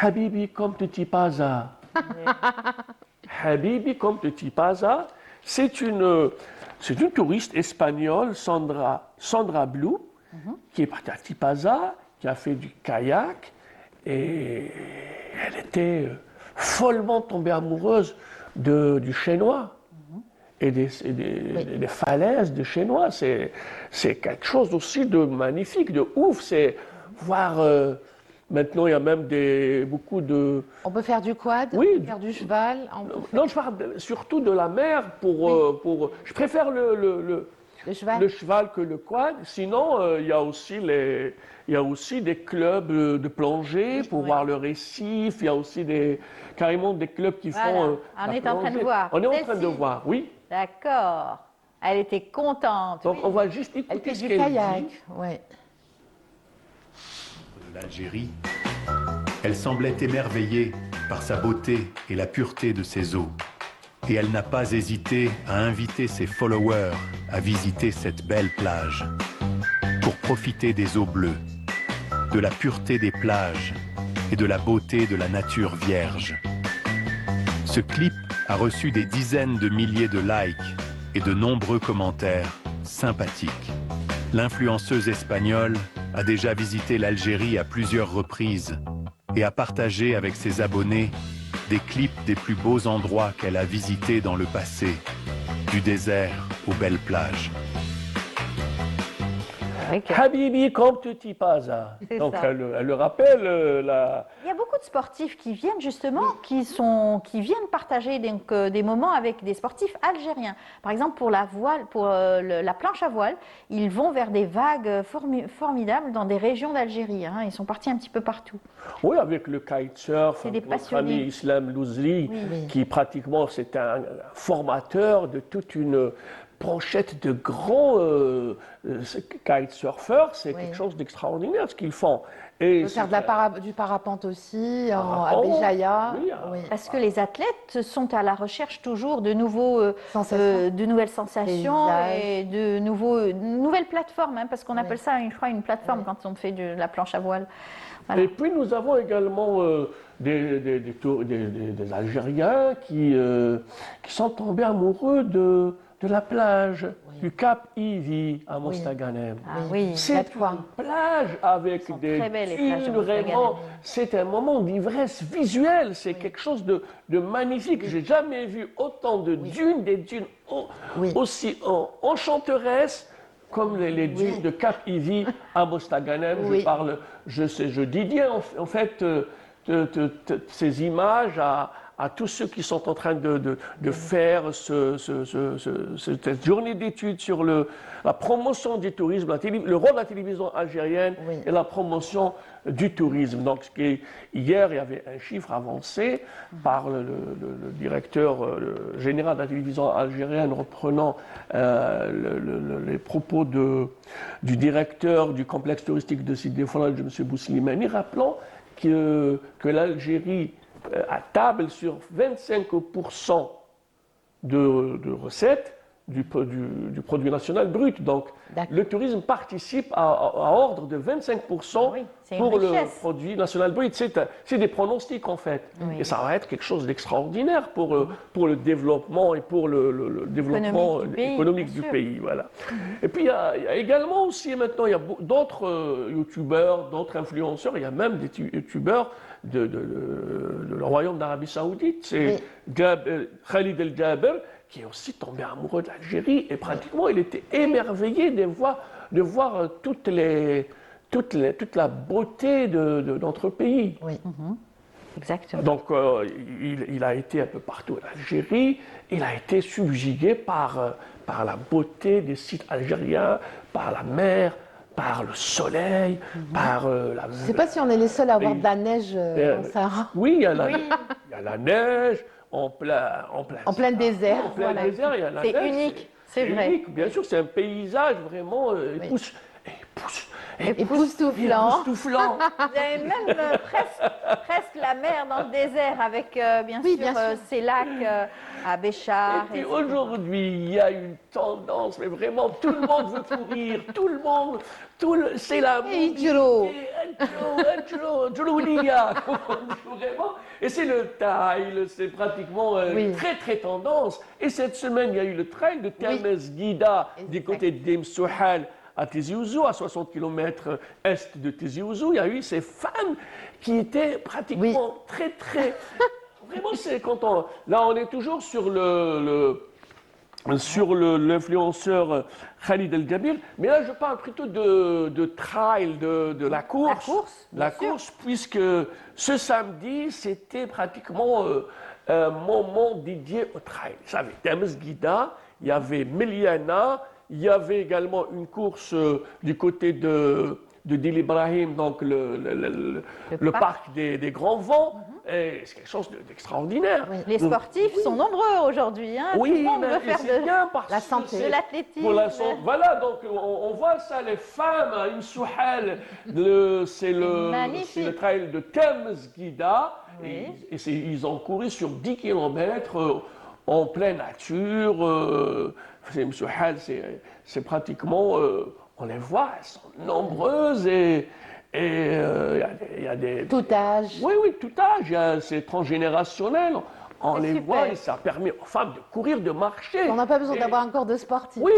Habibi comme petit pasa. Habibi comme petit pasa, c'est une touriste espagnole, Sandra Blue, qui est partie à Tipaza, qui a fait du kayak, et elle était follement tombée amoureuse du Chênois et des falaises du Chênois. C'est quelque chose aussi de magnifique, de ouf. C'est voir... maintenant, il y a même beaucoup de... On peut faire du quad, faire du cheval. Non, je parle surtout de la mer je préfère le cheval que le quad. Sinon, il y a aussi des clubs de plongée pour voir le récif. Il y a aussi carrément des clubs qui font on est en train de voir. On est en train de voir, oui. D'accord. Elle était contente. Donc, on va juste écouter ce qu'elle dit. Ouais. De l'Algérie, elle semblait émerveillée par sa beauté et la pureté de ses eaux. Et elle n'a pas hésité à inviter ses followers à visiter cette belle plage pour profiter des eaux bleues, de la pureté des plages et de la beauté de la nature vierge. Ce clip a reçu des dizaines de milliers de likes et de nombreux commentaires sympathiques. L'influenceuse espagnole a déjà visité l'Algérie à plusieurs reprises et a partagé avec ses abonnés des clips des plus beaux endroits qu'elle a visités dans le passé, du désert aux belles plages. Habibi comme petit pasa. Donc elle le rappelle. Il y a beaucoup de sportifs qui viennent justement, qui viennent partager des moments avec des sportifs algériens. Par exemple, pour la voile, pour la planche à voile, ils vont vers des vagues formidables dans des régions d'Algérie. Ils sont partis un petit peu partout. Oui, avec le kitesurf, notre ami Islam Louzli, qui pratiquement c'est un formateur de toute une brochette de grands kitesurfers. C'est quelque chose d'extraordinaire ce qu'ils font. Et on peut faire du parapente aussi, à Béjaïa. Parce que les athlètes sont à la recherche toujours de nouvelles sensations et de nouvelles plateformes, parce qu'on appelle ça, je crois, une plateforme quand on fait de la planche à voile. Voilà. Et puis nous avons également des Algériens qui sont tombés amoureux de la plage du Cap Ivy à Mostaganem. C'est une plage avec des dunes, vraiment, c'est un moment d'ivresse visuelle, c'est quelque chose de magnifique. J'ai jamais vu autant de dunes, des dunes aussi enchanteresses comme les dunes de Cap Ivy à Mostaganem. Je dis bien en fait ces images à tous ceux qui sont en train de faire cette journée d'études sur la promotion du tourisme, le rôle de la télévision algérienne et la promotion du tourisme. Donc, hier, il y avait un chiffre avancé par le directeur général de la télévision algérienne, reprenant les propos du directeur du complexe touristique de Sidi Fradj, M. Bouslimani, rappelant que l'Algérie table sur 25% de recettes du produit national brut. Donc, le tourisme participe à ordre de 25% pour le produit national brut. C'est des pronostics, en fait. Et ça va être quelque chose d'extraordinaire pour le développement et pour le développement économique du pays. Voilà. Et puis, il y a également aussi, maintenant, il y a d'autres youtubeurs, d'autres influenceurs, il y a même des youtubeurs le royaume d'Arabie Saoudite. C'est Khalid El Jaber, qui est aussi tombé amoureux de l'Algérie, et pratiquement il était émerveillé de voir toute la beauté de notre pays. Oui, exactement. Donc il a été un peu partout en Algérie, il a été subjugué par la beauté des sites algériens, par la mer, par le soleil, par la... Je ne sais pas si on est les seuls à avoir de la neige au Sahara. Oui, il y a la neige. En plein désert. En plein désert, il y a la neige. C'est unique, c'est vrai. Unique, bien sûr, c'est un paysage vraiment époustouflant. Vous avez même presque la mer dans le désert avec bien sûr ces lacs à Béchar. Et puis aujourd'hui, il y a une tendance, mais vraiment tout le monde veut courir, tout le monde, c'est la et c'est le trail, c'est pratiquement très tendance. Et cette semaine, il y a eu le trail de Tamez Guida du côté de Msouhal à Tizi Ouzou, à 60 km est de Tizi Ouzou. Il y a eu ces femmes qui étaient pratiquement très... Vraiment, c'est quand là, on est toujours sur l'influenceur Khalid El Jaber, mais là je parle plutôt de trail, de la course. La course, puisque ce samedi, c'était pratiquement un moment dédié au trail. Vous savez, Tamez Guida, il y avait Meliana, il y avait également une course du côté de Dil Ibrahim, donc le parc des Grands Vents. Et c'est quelque chose d'extraordinaire. Oui. Les sportifs sont nombreux aujourd'hui. Tout le monde veut faire la santé, de l'athlétisme. Voilà, donc on voit ça, les femmes à Msouhal, c'est le trail de Tamez Guida. Et ils ont couru sur 10 km en pleine nature. Msouhal, c'est pratiquement, on les voit, elles sont nombreuses et il y a des... Tout âge. Oui, tout âge, c'est transgénérationnel. On les voit et ça permet aux femmes de courir, de marcher. On n'a pas besoin d'avoir encore de sportifs. Oui,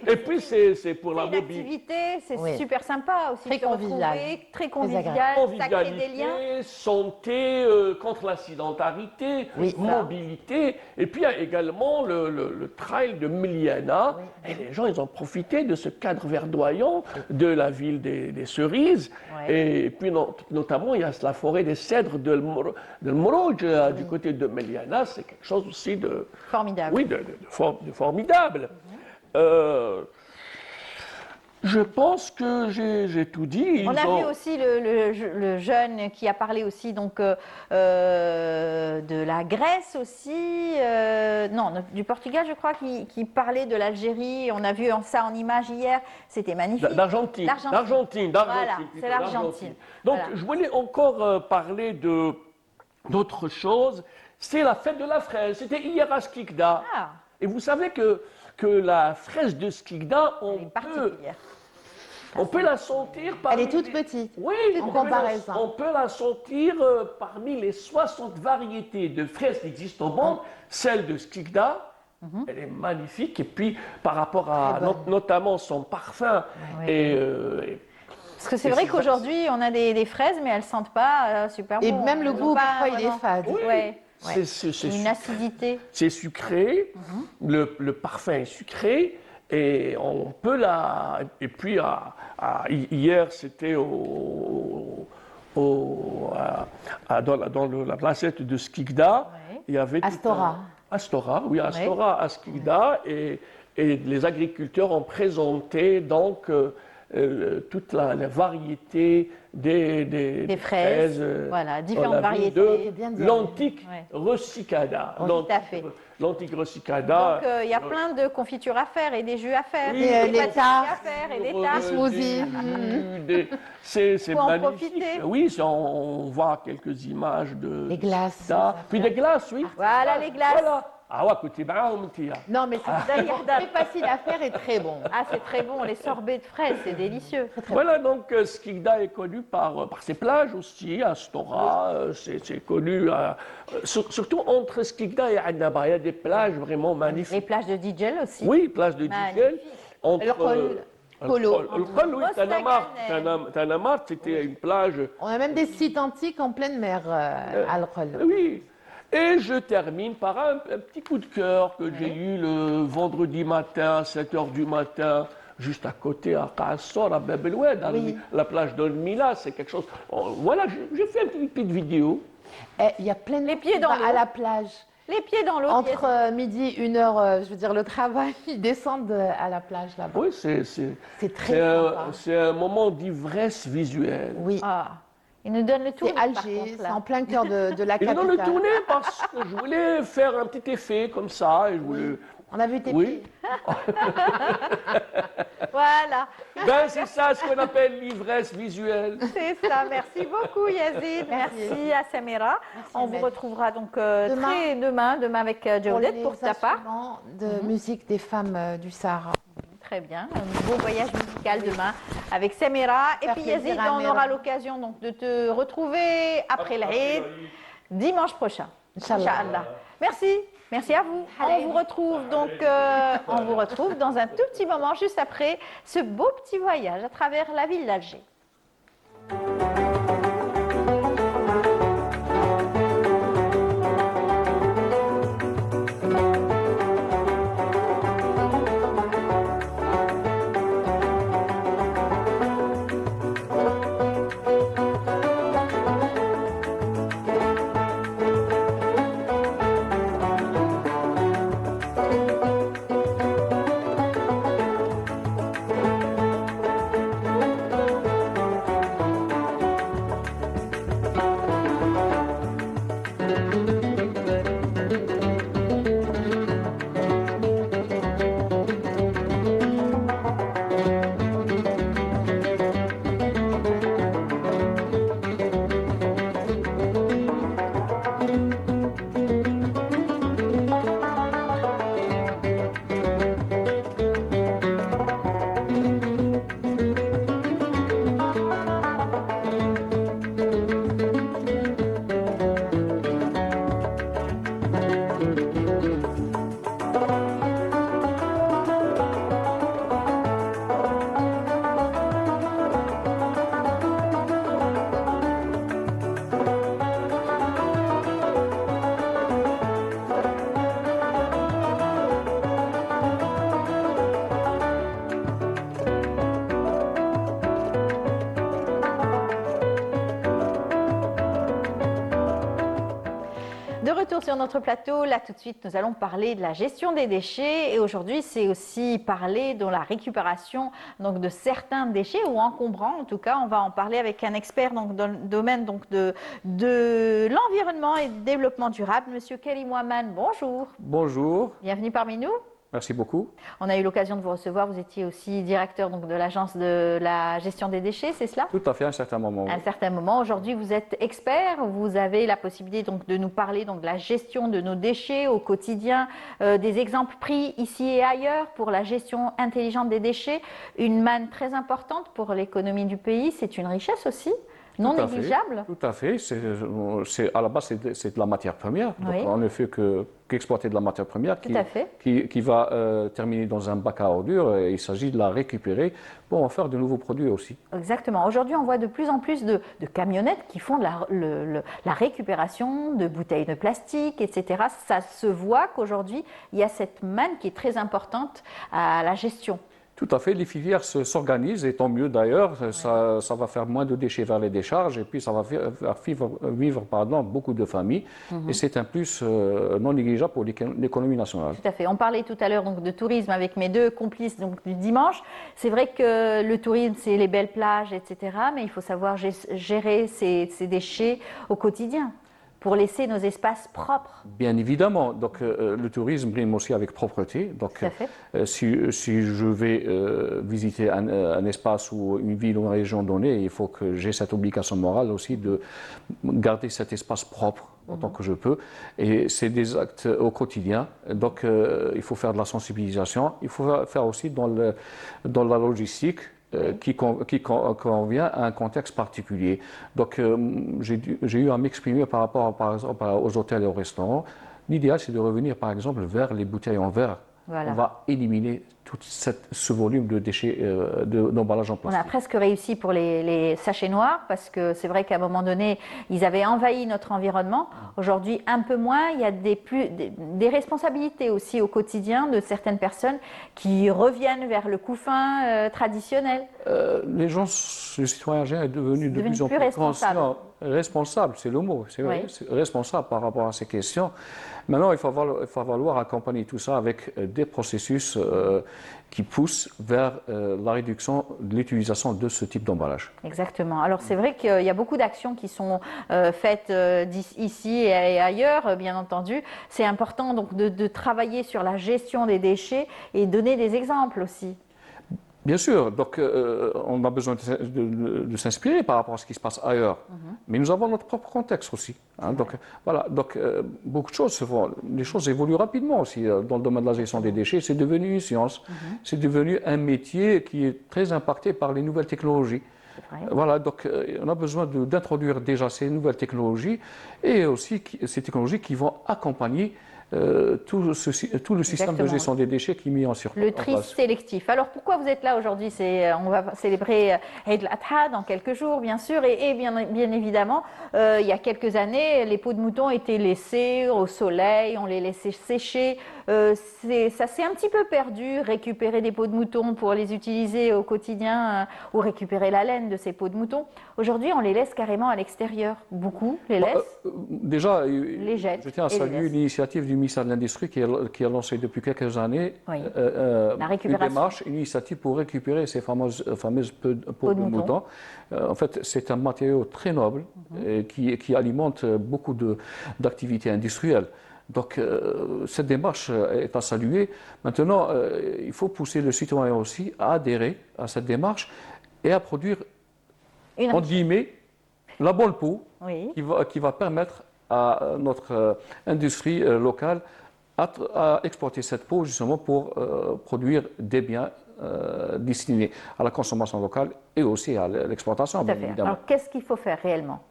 et puis c'est pour la mobilité. C'est super sympa aussi. Très convivial. Très convivial. Ça crée des liens. Santé, contre l'accidentarité, mobilité. Et puis il y a également le trail de Meliana. Et les gens, ils ont profité de ce cadre verdoyant de la ville des Cerises. Et puis notamment, il y a la forêt des cèdres de Mrouj, du côté de Meliana, c'est quelque chose aussi de formidable. Oui, de formidable. Je pense que j'ai tout dit. On a vu aussi le jeune qui a parlé aussi donc de la Grèce aussi, du Portugal je crois, qui parlait de l'Algérie. On a vu ça en image hier, c'était magnifique. D'Argentine. Voilà, c'est l'Argentine. Donc je voulais encore parler d'autre chose. C'est la fête de la fraise. C'était hier à Skikda. Et vous savez que la fraise de Skikda, on peut la sentir Elle est toute petite. Oui, en comparaison. On peut la sentir parmi les 60 variétés de fraises qui existent au monde. Celle de Skikda, elle est magnifique. Et puis, par rapport à notamment son parfum parce que c'est vrai qu'aujourd'hui, on a des fraises, mais elles ne sentent pas super bon. Et même le goût, parfois, il est fade. C'est une acidité. C'est sucré, le parfum est sucré, et on peut la... Et puis, hier, c'était au dans la placette de Skikda, il y avait Astora. Astora, oui, Astora à Skikda, et les agriculteurs ont présenté donc toute la variété des fraises, voilà, différentes variétés de l'antique Rossicada. Tout à fait. L'antique Rossicada. Donc il y a plein de confitures à faire et des jus à faire, et des des tartes à faire et des tartes. smoothies. C'est Faut en magnifique. profiter. Oui, on voit quelques images de Les glaces. ça. Puis des glaces, oui. Voilà les glaces. Voilà. Ah ouais, écoutez, Non, mais c'est très facile à faire et très bon. Ah, c'est très bon, les sorbets de fraises, c'est délicieux. Voilà, donc Skikda est connu par ses plages aussi, Astora, c'est connu, surtout entre Skikda et Annaba, il y a des plages vraiment magnifiques. Les plages de Dijel aussi. Oui, plages de Dijel. Polo. Le Col, oui, Tanamart, c'était une plage. On a même des sites antiques en pleine mer à Al-Khol. Oui. Et je termine par un petit coup de cœur que j'ai eu le vendredi matin, à 7h du matin, juste à côté, à Qaassor, à Bab El Oued, la plage d'Olmila, c'est quelque chose. Voilà, j'ai fait une petite vidéo. Il y a plein de les pieds dans l'eau à la plage. Les pieds dans l'eau. Entre midi, 1h, je veux dire, le travail, ils descendent à la plage là-bas. Oui, c'est un moment d'ivresse visuelle. Oui. Ah. Il nous donne le tour. C'est Alger, c'est en plein cœur de la capitale. Ils nous le tourné parce que je voulais faire un petit effet comme ça. Et je voulais... On a vu tes pieds. Voilà. Ben, c'est ça ce qu'on appelle l'ivresse visuelle. C'est ça. Merci beaucoup Yazid. Merci à Samira. On vous retrouvera donc demain avec Jawdet pour ta part. De musique des femmes du Sahara. Très bien, un beau voyage musical demain avec Samira. Et puis Yazid, on aura l'occasion donc de te retrouver après l'Aïd, dimanche prochain. Inch'Allah. Merci à vous. On vous retrouve dans un tout petit moment, juste après ce beau petit voyage à travers la ville d'Alger. Sur notre plateau, là tout de suite, nous allons parler de la gestion des déchets et aujourd'hui, c'est aussi parler de la récupération donc, de certains déchets ou encombrants. En tout cas, on va en parler avec un expert donc, dans le domaine donc, de l'environnement et du développement durable, Monsieur Karim Ouaman. Bonjour. Bonjour. Bienvenue parmi nous. Merci beaucoup. On a eu l'occasion de vous recevoir. Vous étiez aussi directeur donc, de l'agence de la gestion des déchets, c'est cela? Tout à fait, à un certain moment. À un certain moment. Aujourd'hui, vous êtes expert. Vous avez la possibilité donc, de nous parler donc, de la gestion de nos déchets au quotidien, des exemples pris ici et ailleurs pour la gestion intelligente des déchets. Une manne très importante pour l'économie du pays. C'est une richesse aussi. Non négligeable. Tout à fait. À la base, c'est de la matière première. Donc, on ne fait qu'exploiter de la matière première qui va terminer dans un bac à ordures. Et il s'agit de la récupérer pour en faire de nouveaux produits aussi. Exactement. Aujourd'hui, on voit de plus en plus de camionnettes qui font la récupération de bouteilles de plastique, etc. Ça se voit qu'aujourd'hui, il y a cette manne qui est très importante à la gestion. Tout à fait, les filières s'organisent, et tant mieux d'ailleurs, ça va faire moins de déchets vers les décharges, et puis ça va faire vivre beaucoup de familles, et c'est un plus non négligeable pour l'économie nationale. Tout à fait. On parlait tout à l'heure donc de tourisme avec mes deux complices donc, du dimanche. C'est vrai que le tourisme, c'est les belles plages, etc., mais il faut savoir gérer ces déchets au quotidien, pour laisser nos espaces propres. Bien évidemment, donc le tourisme rime aussi avec propreté. Donc si je vais visiter un espace ou une ville ou une région donnée, il faut que j'ai cette obligation morale aussi de garder cet espace propre autant que je peux. Et c'est des actes au quotidien. Donc il faut faire de la sensibilisation. Il faut faire aussi dans la logistique. Qui convient à un contexte particulier. Donc, j'ai eu à m'exprimer par rapport, par exemple, aux hôtels et aux restaurants. L'idéal, c'est de revenir, par exemple, vers les bouteilles en verre. Voilà. On va éliminer tout ce volume de déchets d'emballage en plastique. On a presque réussi pour les sachets noirs, parce que c'est vrai qu'à un moment donné, ils avaient envahi notre environnement. Aujourd'hui, un peu moins. Il y a des responsabilités aussi au quotidien de certaines personnes qui reviennent vers le couffin traditionnel. Les citoyens algériens sont devenus de plus en plus conscients. Responsable, c'est le mot, c'est vrai, responsable par rapport à ces questions. Maintenant, il faut falloir accompagner tout ça avec des processus qui poussent vers la réduction de l'utilisation de ce type d'emballage. Exactement. Alors c'est vrai qu'il y a beaucoup d'actions qui sont faites ici et ailleurs, bien entendu. C'est important donc de travailler sur la gestion des déchets et donner des exemples aussi. Bien sûr, donc on a besoin de s'inspirer par rapport à ce qui se passe ailleurs. Mais nous avons notre propre contexte aussi. Hein, donc voilà, donc beaucoup de choses se font. Les choses évoluent rapidement aussi dans le domaine de la gestion des déchets. C'est devenu une science, c'est devenu un métier qui est très impacté par les nouvelles technologies. Voilà, donc on a besoin d'introduire déjà ces nouvelles technologies et aussi ces technologies qui vont accompagner tout le système de gestion des déchets qui est mis en circuit. Le tri sélectif. Alors pourquoi vous êtes là aujourd'hui? On va célébrer Eid al-Adha dans quelques jours, bien sûr, et bien évidemment, il y a quelques années, les peaux de mouton étaient laissées au soleil, on les laissait sécher. Ça s'est un petit peu perdu, récupérer des peaux de mouton pour les utiliser au quotidien ou récupérer la laine de ces peaux de mouton. Aujourd'hui, on les laisse carrément à l'extérieur. Beaucoup les laissent. Déjà, les jettent, je tiens à saluer l'initiative du ministère de l'Industrie qui a lancé depuis quelques années une démarche, une initiative pour récupérer ces fameuses peaux de mouton. En fait, c'est un matériau très noble qui alimente beaucoup d'activités industrielles. Donc, cette démarche est à saluer. Maintenant, il faut pousser le citoyen aussi à adhérer à cette démarche et à produire, en guillemets, la bonne peau qui va permettre à notre industrie locale à exploiter cette peau justement pour produire des biens destinés à la consommation locale et aussi à l'exportation, bien évidemment. Alors, qu'est-ce qu'il faut faire réellement?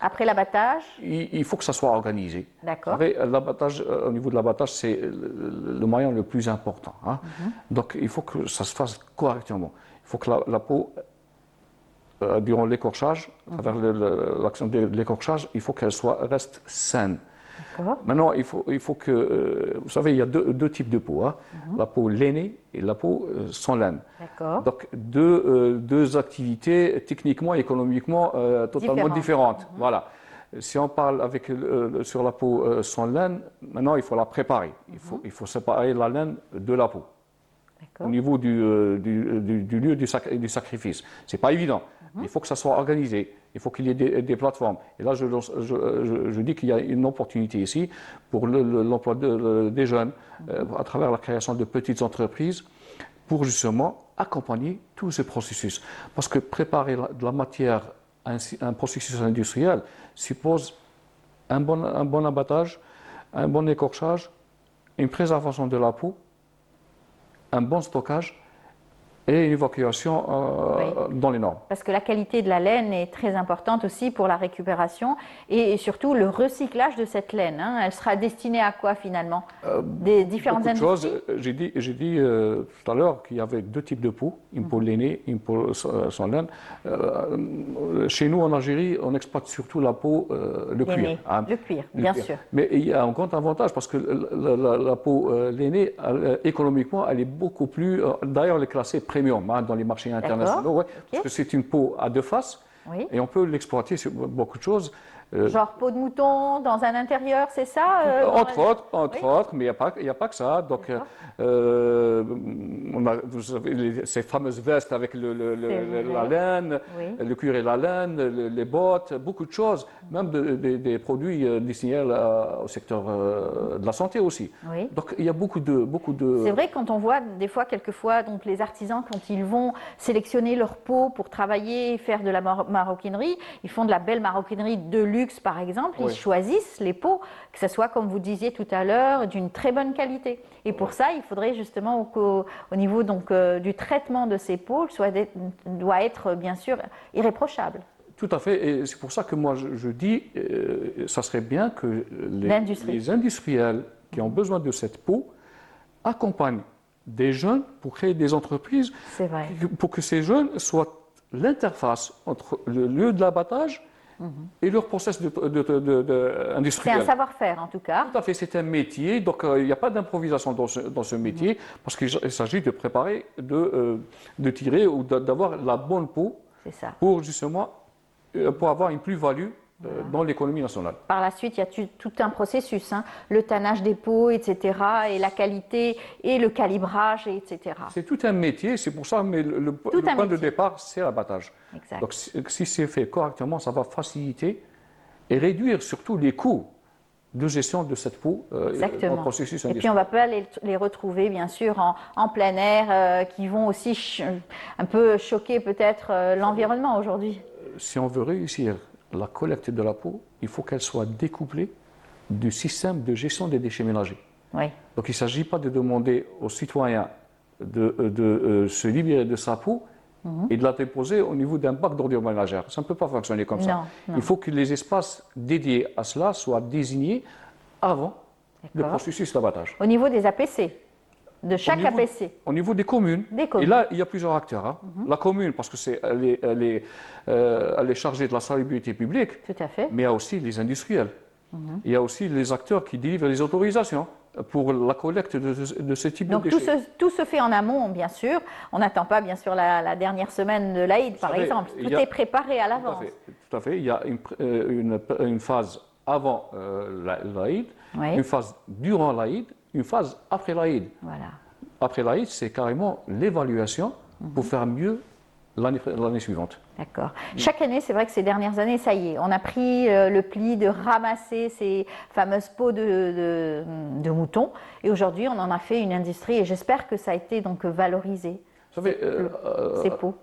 Après l'abattage? Il faut que ça soit organisé. D'accord. L'abattage, au niveau de l'abattage, c'est le moyen le plus important. Hein. Donc, il faut que ça se fasse correctement. Il faut que la peau, durant l'écorchage, à travers l'action de l'écorchage, il faut qu'elle reste saine. Maintenant, il faut que... vous savez, il y a deux types de peau. Hein. La peau lainée et la peau sans laine. Donc, deux activités techniquement, économiquement totalement différentes. Voilà. Si on parle sur la peau sans laine, maintenant, il faut la préparer. Il faut séparer la laine de la peau. Au niveau du lieu du sacrifice. Ce n'est pas évident. Il faut que ça soit organisé. Il faut qu'il y ait des plateformes. Et là, je dis qu'il y a une opportunité ici pour l'emploi des jeunes à travers la création de petites entreprises pour justement accompagner tout ce processus. Parce que préparer de la matière à un processus industriel suppose un bon abattage, un bon écorchage, une préservation de la peau, un bon stockage et une évacuation dans les normes. Parce que la qualité de la laine est très importante aussi pour la récupération et surtout le recyclage de cette laine. Hein. Elle sera destinée à quoi finalement? Des différentes industries. J'ai dit tout à l'heure qu'il y avait deux types de peaux, une peau lainée, une peau sans laine. Chez nous en Algérie, on exploite surtout la peau, le cuir. Hein. Le cuir, bien sûr. Mais il y a un grand avantage parce que la peau lainée, économiquement, elle est beaucoup plus. D'ailleurs, elle est classée premium dans les marchés internationaux, ouais, parce que c'est une peau à deux faces et on peut l'exploiter sur beaucoup de choses. Genre peau de mouton dans un intérieur, c'est ça Entre autres, mais il n'y a pas que ça. Donc, on a, vous savez, ces fameuses vestes avec la laine, le cuir et la laine, les bottes, beaucoup de choses, même des produits destinés au secteur de la santé aussi. Oui. Donc, il y a beaucoup de... C'est vrai quand on voit quelquefois, donc les artisans, quand ils vont sélectionner leur peau pour travailler et faire de la maroquinerie, ils font de la belle maroquinerie de luxe par exemple, ils choisissent les peaux, que ce soit, comme vous disiez tout à l'heure, d'une très bonne qualité. Et pour ça, il faudrait justement qu'au niveau donc, du traitement de ces peaux, doit être bien sûr irréprochable. Tout à fait, et c'est pour ça que moi je dis, ça serait bien que les industriels qui ont besoin de cette peau accompagnent des jeunes pour créer des entreprises, pour que ces jeunes soient l'interface entre le lieu de l'abattage et leur process industriel. C'est un savoir-faire en tout cas. Tout à fait, c'est un métier, donc il n'y a pas d'improvisation dans ce métier, parce qu'il s'agit de préparer, de tirer ou d'avoir la bonne peau pour justement pour avoir une plus-value dans l'économie nationale. Par la suite, il y a tout un processus, hein, le tannage des peaux, etc., et la qualité, et le calibrage, etc. C'est tout un métier, c'est pour ça, mais le point de départ, c'est l'abattage. Donc si c'est fait correctement, ça va faciliter et réduire surtout les coûts de gestion de cette peau dans le processus industriel. Et puis on ne va pas les retrouver, bien sûr, en plein air, qui vont aussi un peu choquer peut-être l'environnement aujourd'hui. Si on veut réussir la collecte de la peau, il faut qu'elle soit découplée du système de gestion des déchets ménagers. Oui. Donc il ne s'agit pas de demander aux citoyens de se libérer de sa peau et de la déposer au niveau d'un bac d'ordures ménagères. Ça ne peut pas fonctionner comme ça. Non. Il faut que les espaces dédiés à cela soient désignés avant le processus d'abattage. Au niveau des APC, de chaque APC. Au niveau des communes. Et là, il y a plusieurs acteurs. Hein. La commune, parce qu'elle est chargée de la salubrité publique. Tout à fait. Mais il y a aussi les industriels. Il y a aussi les acteurs qui délivrent les autorisations pour la collecte de ce type de déchets. Donc tout se fait en amont, bien sûr. On n'attend pas, bien sûr, la dernière semaine de l'Aïd, par exemple. Tout est préparé à l'avance. Tout à fait. Il y a une phase avant l'Aïd, une phase durant l'Aïd, une phase après l'Aïd. Voilà. Après l'Aïd, c'est carrément l'évaluation pour faire mieux l'année suivante. D'accord. Chaque année, c'est vrai que ces dernières années, ça y est, on a pris le pli de ramasser ces fameuses peaux de moutons. Et aujourd'hui, on en a fait une industrie et j'espère que ça a été donc valorisé, ces peaux.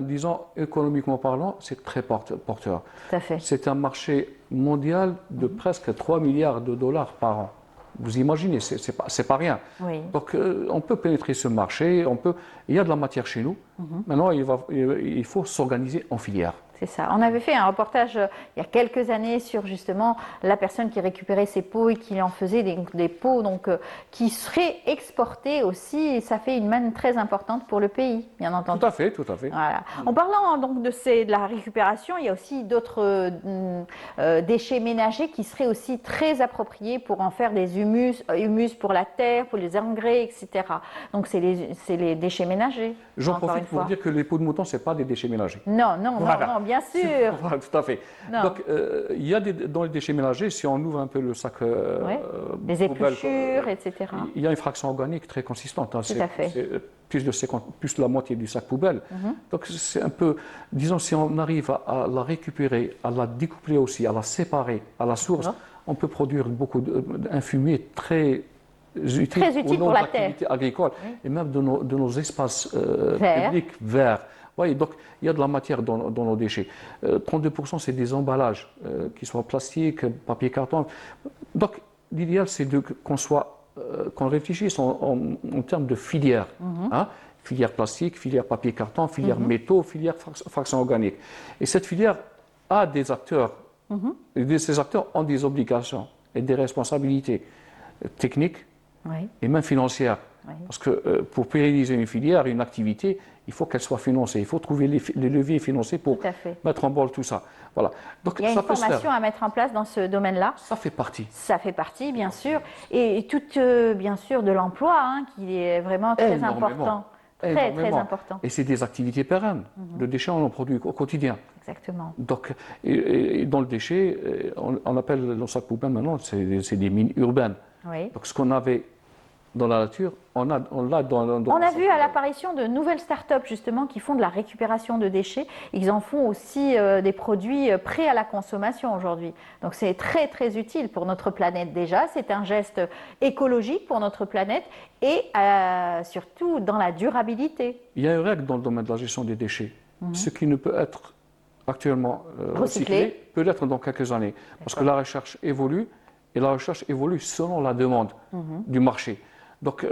Disons, économiquement parlant, c'est très porteur. Tout à fait. C'est un marché mondial de presque 3 milliards de dollars par an. Vous imaginez, c'est pas rien. Oui. Donc, on peut pénétrer ce marché, il y a de la matière chez nous. Maintenant, il faut s'organiser en filière. C'est ça. On avait fait un reportage il y a quelques années sur justement la personne qui récupérait ses peaux et qui en faisait des peaux donc, qui seraient exportées aussi. Et ça fait une manne très importante pour le pays, bien entendu. Tout à fait, tout à fait. Voilà. En parlant donc de la récupération, il y a aussi d'autres déchets ménagers qui seraient aussi très appropriés pour en faire des humus pour la terre, pour les engrais, etc. Donc c'est les déchets ménagers. J'en profite pour dire que les peaux de mouton, ce n'est pas des déchets ménagers. Non, bien sûr. Voilà, tout à fait. Non. Donc, il y a dans les déchets ménagers, si on ouvre un peu le sac des épluchures, etc. Il y a une fraction organique très consistante. Hein. Tout à fait. C'est plus de la moitié du sac poubelle. Donc, c'est un peu, disons, si on arrive à la récupérer, à la découpler aussi, à la séparer à la source, on peut produire un fumier très utile pour la activité agricole et même de nos espaces publics verts. Oui, donc il y a de la matière dans nos déchets. 32%, c'est des emballages, qu'ils soient plastiques, papier, carton. Donc l'idéal, c'est qu'on soit qu'on réfléchisse en termes de filières. Hein, filière plastique, filière papier carton, filière métaux, filière fraction organique. Et cette filière a des acteurs. Et ces acteurs ont des obligations et des responsabilités techniques et même financières. Parce que pour pérenniser une filière, une activité, il faut qu'elle soit financée. Il faut trouver les leviers financiers pour mettre en branle tout ça. Voilà. Donc, il y a une formation à mettre en place dans ce domaine-là. Ça fait partie. Ça fait partie, bien sûr. Et tout, bien sûr, de l'emploi, hein, qui est vraiment très important. Très important. Et c'est des activités pérennes. Le déchet, on en produit au quotidien. Exactement. Donc, et dans le déchet, on appelle le sac poubelle maintenant, c'est des mines urbaines. Donc, ce qu'on avait dans la nature, on l'a dans On a vu à l'apparition de nouvelles start-up justement qui font de la récupération de déchets. Ils en font aussi des produits prêts à la consommation aujourd'hui. Donc c'est très très utile pour notre planète déjà. C'est un geste écologique pour notre planète et surtout dans la durabilité. Il y a une règle dans le domaine de la gestion des déchets. Ce qui ne peut être actuellement recyclé peut l'être dans quelques années. Parce que la recherche évolue et la recherche évolue selon la demande du marché. Donc,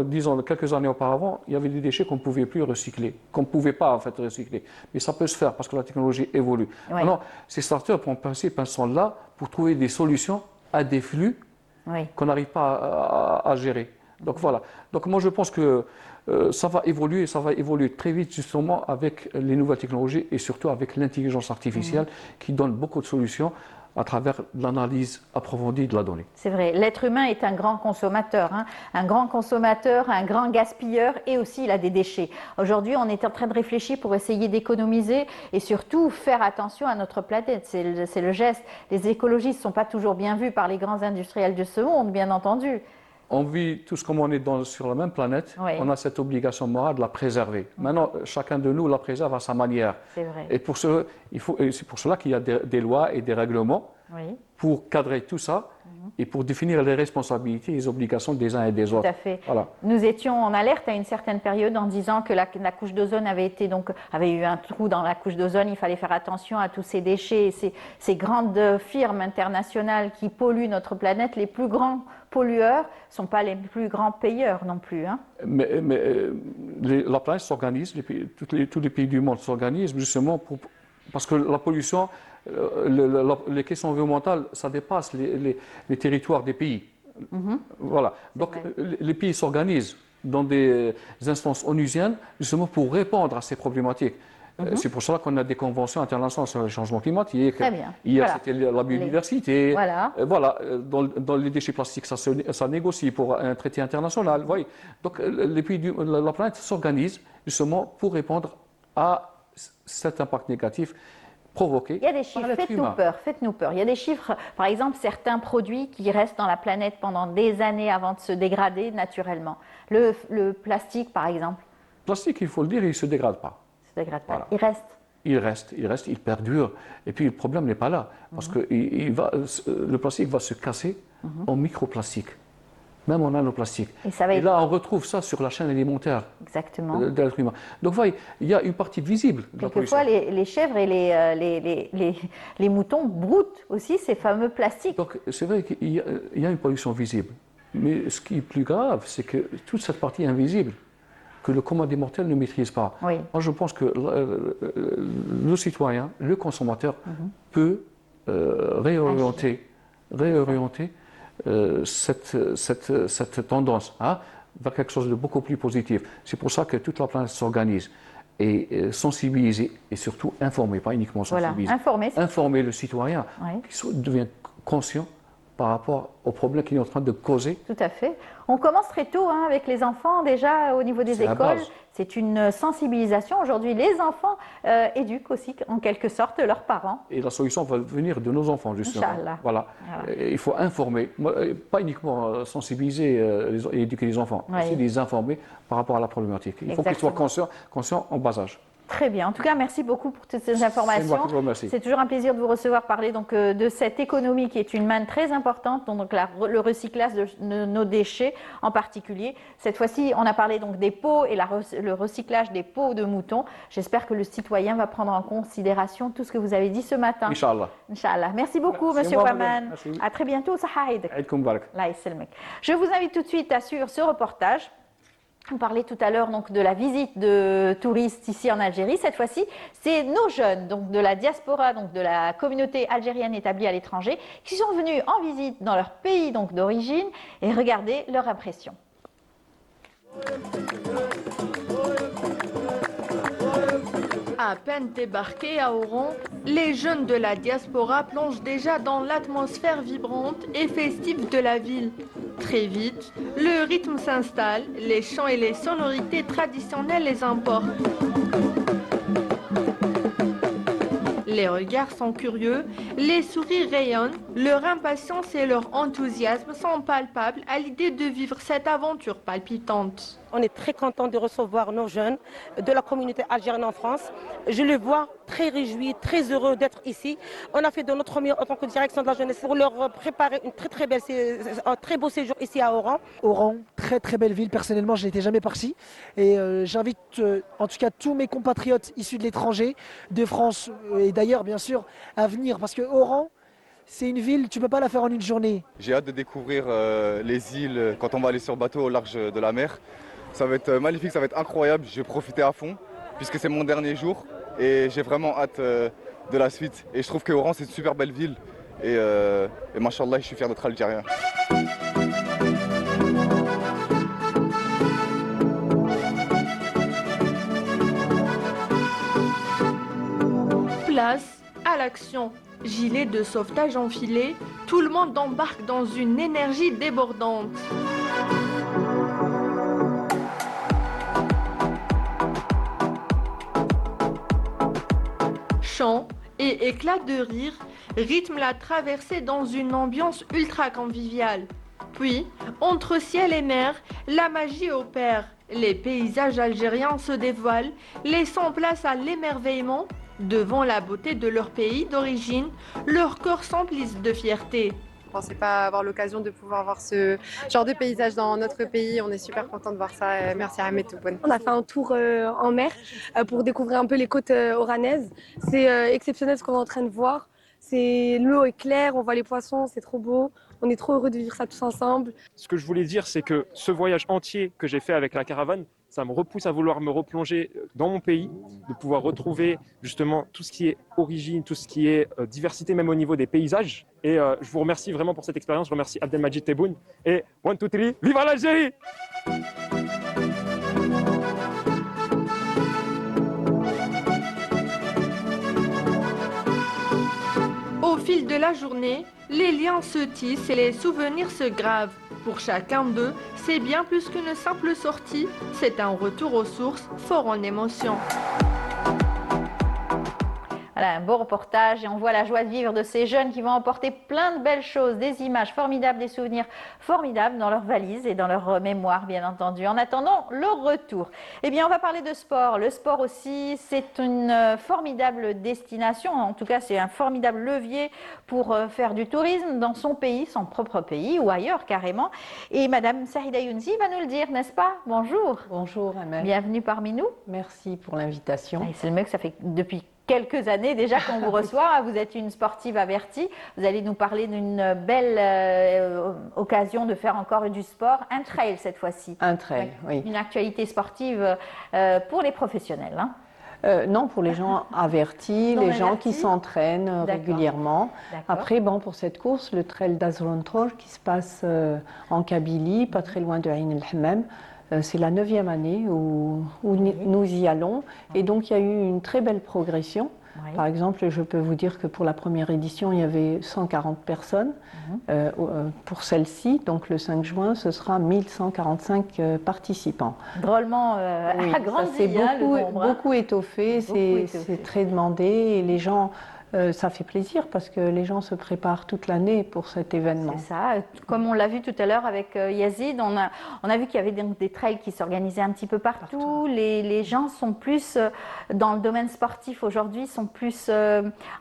disons, quelques années auparavant, il y avait des déchets qu'on ne pouvait plus recycler, qu'on ne pouvait pas en fait recycler. Mais ça peut se faire parce que la technologie évolue. Maintenant, ces startups, en principe, sont là pour trouver des solutions à des flux qu'on n'arrive pas à gérer. Donc voilà. Donc moi, je pense que ça va évoluer très vite justement avec les nouvelles technologies et surtout avec l'intelligence artificielle qui donne beaucoup de solutions à travers l'analyse approfondie de la donnée. C'est vrai, l'être humain est un grand consommateur, hein, un grand gaspilleur et aussi il a des déchets. Aujourd'hui, on est en train de réfléchir pour essayer d'économiser et surtout faire attention à notre planète. C'est le geste. Les écologistes ne sont pas toujours bien vus par les grands industriels de ce monde, bien entendu. On vit tous comme on est sur la même planète, on a cette obligation morale de la préserver. Maintenant, chacun de nous la préserve à sa manière. C'est vrai. Et c'est pour cela qu'il y a des lois et des règlements pour cadrer tout ça et pour définir les responsabilités et les obligations des uns et des autres. Tout à fait. Voilà. Nous étions en alerte à une certaine période en disant que la couche d'ozone avait eu un trou dans la couche d'ozone. Il fallait faire attention à tous ces déchets, ces grandes firmes internationales qui polluent notre planète. Les plus grands pollueurs ne sont pas les plus grands payeurs non plus. Hein. Mais la planète s'organise, tous les pays du monde s'organisent justement parce que la pollution, les questions environnementales, ça dépasse les territoires des pays. Voilà. Donc les pays s'organisent dans des instances onusiennes justement pour répondre à ces problématiques. C'est pour cela qu'on a des conventions internationales sur le changement climatique. Très bien. Hier, c'était la biodiversité. Voilà. Dans les déchets plastiques, ça négocie pour un traité international. Voyez. Donc, les pays de la planète s'organisent justement pour répondre à cet impact négatif provoqué. Il y a des chiffres, faites-nous peur. Il y a des chiffres, par exemple, certains produits qui restent dans la planète pendant des années avant de se dégrader naturellement. Le plastique, par exemple. Le plastique, il faut le dire, il ne se dégrade pas. Dégrade pas. Voilà. Il reste, il perdure. Et puis le problème n'est pas là, parce que le plastique va se casser en microplastique, même en nanoplastique. Et là, on retrouve ça sur la chaîne alimentaire de l'être humain. Donc, vous voyez, il y a une partie visible de la pollution. Quelquefois, les chèvres et les moutons broutent aussi ces fameux plastiques. Donc, c'est vrai qu'il y a une pollution visible. Mais ce qui est plus grave, c'est que toute cette partie invisible, que le commun des mortels ne maîtrise pas. Moi, je pense que le citoyen, le consommateur, peut réorienter cette tendance vers quelque chose de beaucoup plus positif. C'est pour ça que toute la planète s'organise et sensibiliser et surtout informer, pas uniquement sensibiliser. Informer le citoyen qui devient conscient par rapport aux problèmes qu'il est en train de causer. Tout à fait. On commence très tôt avec les enfants, déjà au niveau des écoles. C'est une sensibilisation. Aujourd'hui, les enfants éduquent aussi en quelque sorte leurs parents. Et la solution va venir de nos enfants, justement. Inch'Allah. Voilà. Il faut informer, pas uniquement sensibiliser et éduquer les enfants, mais aussi les informer par rapport à la problématique. Il faut qu'ils soient conscients en bas âge. Très bien. En tout cas, merci beaucoup pour toutes ces informations. C'est moi qui vous remercie. C'est toujours un plaisir de vous recevoir parler donc, de cette économie qui est une manne très importante, donc le recyclage de nos déchets en particulier. Cette fois-ci, on a parlé donc des peaux et le recyclage des peaux de moutons. J'espère que le citoyen va prendre en considération tout ce que vous avez dit ce matin. Inch'Allah. Inch'Allah. Merci beaucoup, Monsieur Waman. À très bientôt. Je vous invite tout de suite à suivre ce reportage. On parlait tout à l'heure donc de la visite de touristes ici en Algérie. Cette fois-ci, c'est nos jeunes donc de la diaspora, donc de la communauté algérienne établie à l'étranger, qui sont venus en visite dans leur pays donc d'origine et regardez leur impression. À peine débarqués à Oran, les jeunes de la diaspora plongent déjà dans l'atmosphère vibrante et festive de la ville. Très vite, le rythme s'installe, les chants et les sonorités traditionnelles les emportent. Les regards sont curieux, les sourires rayonnent, leur impatience et leur enthousiasme sont palpables à l'idée de vivre cette aventure palpitante. On est très content de recevoir nos jeunes de la communauté algérienne en France. Je les vois très réjouis, très heureux d'être ici. On a fait de notre mieux en tant que direction de la jeunesse pour leur préparer un très beau séjour ici à Oran. Oran, très belle ville. Personnellement, je n'étais jamais parti. Et j'invite en tout cas tous mes compatriotes issus de l'étranger, de France et d'ailleurs bien sûr, à venir. Parce que Oran, c'est une ville, tu ne peux pas la faire en une journée. J'ai hâte de découvrir les îles quand on va aller sur bateau au large de la mer. Ça va être magnifique, ça va être incroyable. Je vais profiter à fond puisque c'est mon dernier jour et j'ai vraiment hâte de la suite. Et je trouve que Oran, c'est une super belle ville et machallah, je suis fier d'être algérien. Place à l'action. Gilet de sauvetage enfilé, tout le monde embarque dans une énergie débordante. Chants et éclats de rire rythment la traversée dans une ambiance ultra conviviale. Puis, entre ciel et mer, la magie opère. Les paysages algériens se dévoilent, laissant place à l'émerveillement. Devant la beauté de leur pays d'origine, leur corps s'emplissent de fierté. Je ne pensais pas avoir l'occasion de pouvoir voir ce genre de paysage dans notre pays. On est super content de voir ça. Merci à Ahmed Tobon. On a fait un tour en mer pour découvrir un peu les côtes oranaises. C'est exceptionnel ce qu'on est en train de voir. L'eau est claire, on voit les poissons, c'est trop beau. On est trop heureux de vivre ça tous ensemble. Ce que je voulais dire, c'est que ce voyage entier que j'ai fait avec la caravane, ça me repousse à vouloir me replonger dans mon pays, de pouvoir retrouver justement tout ce qui est origine, tout ce qui est diversité, même au niveau des paysages. Et je vous remercie vraiment pour cette expérience. Je remercie Abdelmajid Tebboune. Et 1, 2, 3, vive l'Algérie! Au fil de la journée, les liens se tissent et les souvenirs se gravent. Pour chacun d'eux, c'est bien plus qu'une simple sortie, c'est un retour aux sources fort en émotion. Voilà, un beau reportage et on voit la joie de vivre de ces jeunes qui vont emporter plein de belles choses, des images formidables, des souvenirs formidables dans leurs valises et dans leur mémoire, bien entendu. En attendant leur retour, eh bien, on va parler de sport. Le sport aussi, c'est une formidable destination. En tout cas, c'est un formidable levier pour faire du tourisme dans son pays, son propre pays ou ailleurs carrément. Et Madame Sahida Younsi va nous le dire, n'est-ce pas? Bonjour. Bonjour, Amel. Bienvenue parmi nous. Merci pour l'invitation. C'est le mieux que ça fait depuis quelques années déjà qu'on vous reçoit. Vous êtes une sportive avertie. Vous allez nous parler d'une belle occasion de faire encore du sport. Un trail cette fois-ci. Un trail, oui. Une actualité sportive pour les professionnels. Non, pour les gens avertis, les gens qui s'entraînent régulièrement. Après, bon, pour cette course, le trail d'Azrontor qui se passe en Kabylie, pas très loin de Ain el-Hammam. C'est la 9e année où nous y allons et donc il y a eu une très belle progression. Oui. Par exemple, je peux vous dire que pour la première édition, il y avait 140 personnes. Pour celle-ci, donc le 5 juin, ce sera 1145 participants. Drôlement oui, agrandi, c'est beaucoup étoffé, c'est très demandé et les gens ça fait plaisir parce que les gens se préparent toute l'année pour cet événement. C'est ça. Comme on l'a vu tout à l'heure avec Yazid, on a vu qu'il y avait des trails qui s'organisaient un petit peu partout. Les gens sont plus dans le domaine sportif aujourd'hui, sont plus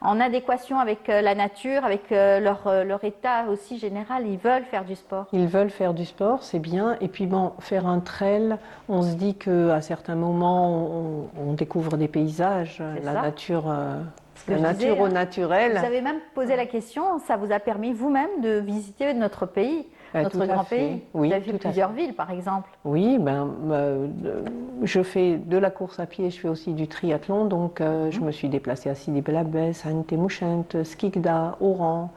en adéquation avec la nature, avec leur état aussi général. Ils veulent faire du sport. Ils veulent faire du sport, c'est bien. Et puis bon, faire un trail, on se dit qu'à certains moments, on découvre des paysages, la nature. La nature au naturel. Vous avez même posé la question, ça vous a permis vous-même de visiter notre pays, notre grand pays. Oui, vous avez fait plusieurs villes, par exemple. Oui, je fais de la course à pied, je fais aussi du triathlon, donc je me suis déplacée à Sidi Bel Abbès, à Ntemouchent, Skikda, Oran.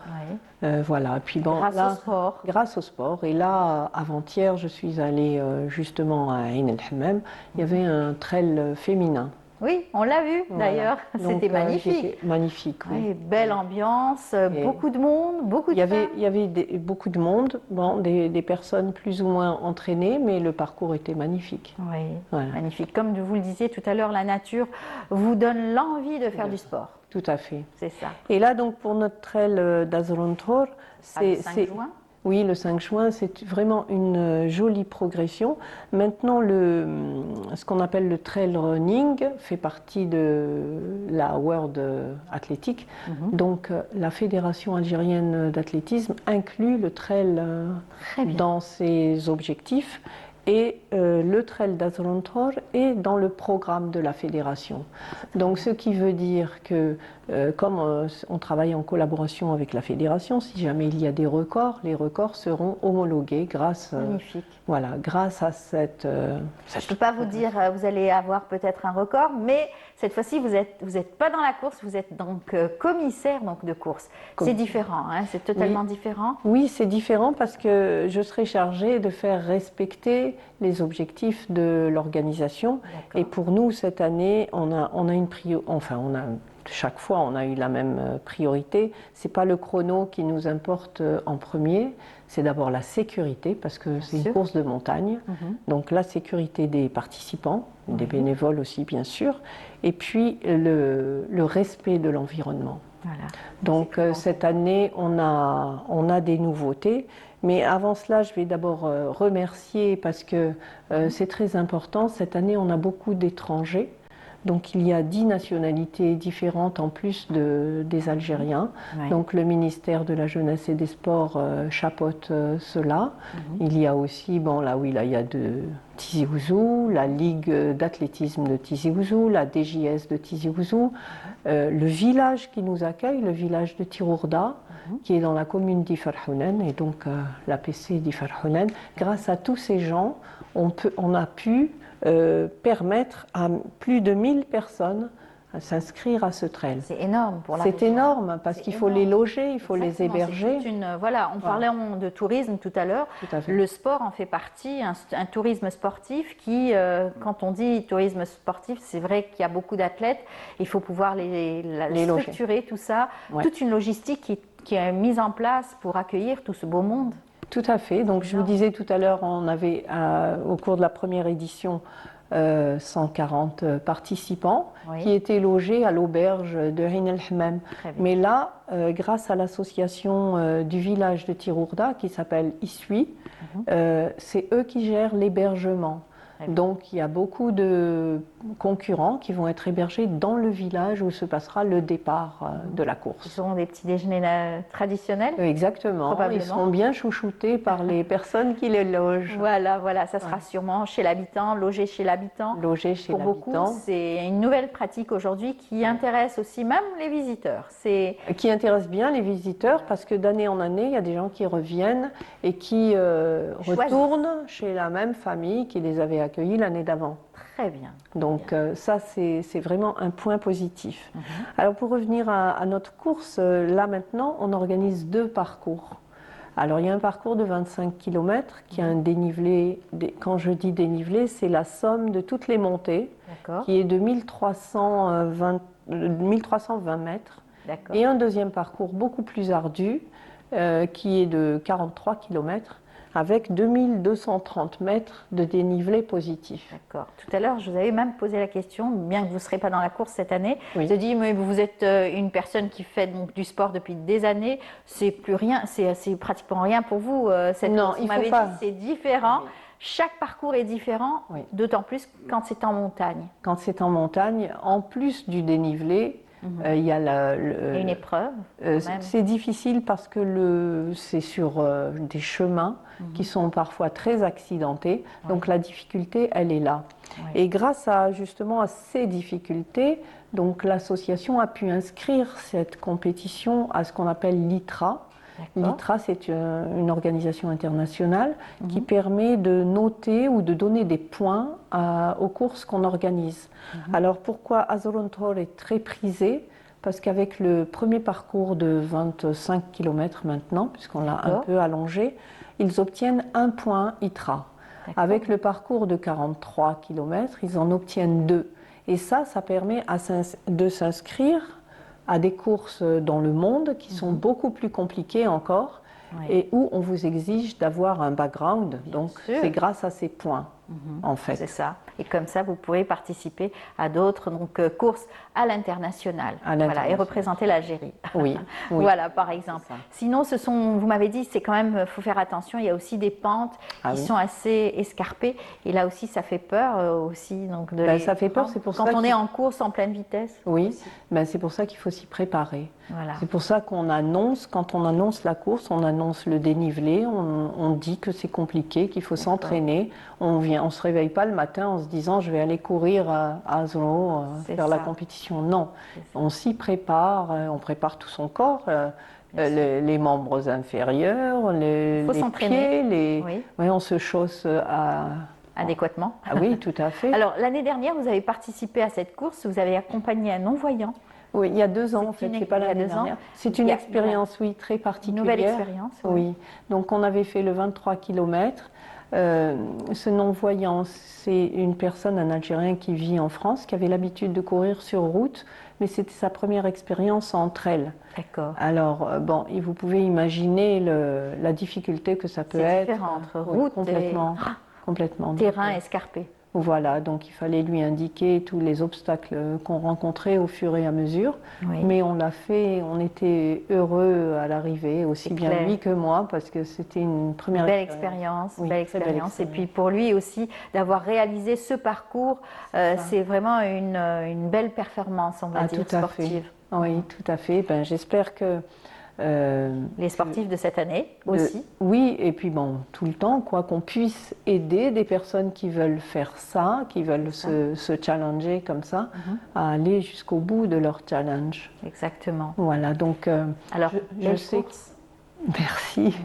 Voilà. Puis bon, grâce au sport. Grâce au sport. Et là, avant-hier, je suis allée justement à Ain El Hammam. Il y avait un trail féminin. Oui, on l'a vu d'ailleurs, c'était magnifique. Magnifique, oui. Belle ambiance, beaucoup de monde, beaucoup de femmes. Il y avait beaucoup de monde, des personnes plus ou moins entraînées, mais le parcours était magnifique. Oui, magnifique. Comme vous le disiez tout à l'heure, la nature vous donne l'envie de faire du sport. Tout à fait. C'est ça. Et là, donc, pour notre trail d'Azrontor, c'est... le 5 juin. Oui, le 5 juin, c'est vraiment une jolie progression. Maintenant, ce qu'on appelle le trail running fait partie de la World Athletic. Donc, la Fédération algérienne d'athlétisme inclut le trail dans ses objectifs. Et le trail d'Azrontor est dans le programme de la fédération. Donc, ce qui veut dire que, comme on travaille en collaboration avec la fédération, si jamais il y a des records, les records seront homologués grâce, grâce à cette... Je ne peux pas vous dire, vous allez avoir peut-être un record, mais cette fois-ci, vous êtes pas dans la course, vous êtes donc commissaire de course. C'est différent, hein, c'est totalement différent. Oui, c'est différent parce que je serai chargée de faire respecter les objectifs de l'organisation. Et pour nous, cette année, on a une chaque fois, on a eu la même priorité. Ce n'est pas le chrono qui nous importe en premier, c'est d'abord la sécurité, parce que c'est une course de montagne. Donc la sécurité des participants, des bénévoles aussi, bien sûr, et puis le respect de l'environnement. Voilà. Donc cette année, on a des nouveautés. Mais avant cela, je vais d'abord remercier, parce que c'est très important. Cette année, on a beaucoup d'étrangers. Donc il y a 10 nationalités différentes en plus des Algériens. Donc le ministère de la Jeunesse et des Sports chapeaute cela. Il y a aussi, il y a de Tizi Ouzou, la Ligue d'athlétisme de Tizi Ouzou, la DJS de Tizi Ouzou, le village qui nous accueille, le village de Tirourda, qui est dans la commune d'Ifarhounen, et donc l'APC d'Ifarhounen. Grâce à tous ces gens, on a pu permettre à plus de 1000 personnes à s'inscrire à ce trail. C'est énorme pour la C'est énorme parce qu'il faut les loger, il faut les héberger. On parlait de tourisme tout à l'heure. Le sport en fait partie, un tourisme sportif qui, quand on dit tourisme sportif, c'est vrai qu'il y a beaucoup d'athlètes, il faut pouvoir les structurer, tout ça, toute une logistique qui est mise en place pour accueillir tout ce beau monde. Tout à fait. Donc je vous disais tout à l'heure, on avait au cours de la première édition 140 participants qui étaient logés à l'auberge de Ain El Hammam. Mais là, grâce à l'association du village de Tirourda qui s'appelle Isui, c'est eux qui gèrent l'hébergement. Donc il y a beaucoup de concurrents qui vont être hébergés dans le village où se passera le départ de la course. Ce seront des petits déjeuners traditionnels. Exactement, ils seront bien chouchoutés par les personnes qui les logent. Voilà, ça sera sûrement chez l'habitant, logé chez l'habitant. Logé chez l'habitant. Pour beaucoup, c'est une nouvelle pratique aujourd'hui qui intéresse aussi même les visiteurs. Qui intéresse bien les visiteurs parce que d'année en année, il y a des gens qui reviennent et qui retournent chez la même famille qui les avait accueillis l'année d'avant. Très bien. Donc ça, c'est vraiment un point positif. Alors pour revenir à notre course, là maintenant, on organise 2 parcours. Alors il y a un parcours de 25 km qui a un dénivelé, quand je dis dénivelé, c'est la somme de toutes les montées, qui est de 1320 mètres. Et un deuxième parcours beaucoup plus ardu, qui est de 43 km. avec 2230 mètres de dénivelé positif. D'accord. Tout à l'heure, je vous avais même posé la question, bien que vous ne serez pas dans la course cette année, Oui. je vous ai dit, mais vous êtes une personne qui fait donc, du sport depuis des années, c'est plus rien, c'est pratiquement rien pour vous. Cette Non, course. il Vous faut m'avez pas. dit c'est différent. Chaque parcours est différent, d'autant plus quand c'est en montagne. Quand c'est en montagne, en plus du dénivelé, il y a Il y a une épreuve. quand même. c'est difficile parce que c'est sur des chemins qui sont parfois très accidentés, donc la difficulté, elle est là. Et grâce justement à ces difficultés, donc l'association a pu inscrire cette compétition à ce qu'on appelle l'ITRA. L'ITRA, c'est une organisation internationale qui permet de noter ou de donner des points aux courses qu'on organise. Alors pourquoi Azoruntor est très prisé? Parce qu'avec le premier parcours de 25 km maintenant, puisqu'on l'a un peu allongé, ils obtiennent un point ITRA. Avec le parcours de 43 km, ils en obtiennent 2. Et ça permet de s'inscrire à des courses dans le monde qui sont beaucoup plus compliquées encore et où on vous exige d'avoir un background. Donc c'est grâce à ces points, en fait. C'est ça. Et comme ça, vous pourrez participer à d'autres courses à l'international. Voilà, et représenter l'Algérie. Oui, oui. Voilà, par exemple. Sinon, vous m'avez dit, c'est quand même, faut faire attention. Il y a aussi des pentes qui sont assez escarpées. Et là aussi, ça fait peur aussi. Donc ça fait peur, c'est pour ça quand on est en course en pleine vitesse. Oui, c'est pour ça qu'il faut s'y préparer. Voilà. C'est pour ça qu'on annonce, quand on annonce la course, on annonce le dénivelé, on dit que c'est compliqué, qu'il faut s'entraîner. On ne se réveille pas le matin en se disant je vais aller courir à Azro, faire la compétition. Non, on s'y prépare, on prépare tout son corps, les membres inférieurs, les pieds, on se chausse adéquatement. Ah oui, tout à fait. Alors l'année dernière, vous avez participé à cette course, vous avez accompagné un non-voyant. Oui, il y a 2 ans en fait, c'est pas l'année dernière. C'est une expérience, oui, très particulière. Une nouvelle expérience. Oui, donc on avait fait le 23 km. Ce non-voyant, c'est une personne, un Algérien qui vit en France, qui avait l'habitude de courir sur route, mais c'était sa première expérience entre elles. D'accord. Alors, et vous pouvez imaginer la difficulté que ça peut être. C'est différent entre route complètement. Terrain escarpé. Voilà, donc il fallait lui indiquer tous les obstacles qu'on rencontrait au fur et à mesure. Oui. Mais on l'a fait, on était heureux à l'arrivée, aussi bien lui que moi, parce que c'était une première belle expérience. Oui, belle expérience. Et puis pour lui aussi, d'avoir réalisé ce parcours, c'est vraiment une belle performance, on va dire, sportive. Oui, tout à fait. J'espère que... les sportifs de cette année aussi. Oui, et puis tout le temps, qu'on puisse aider des personnes qui veulent faire ça, qui veulent se challenger comme ça, à aller jusqu'au bout de leur challenge. Exactement. Voilà, donc alors, je sais merci.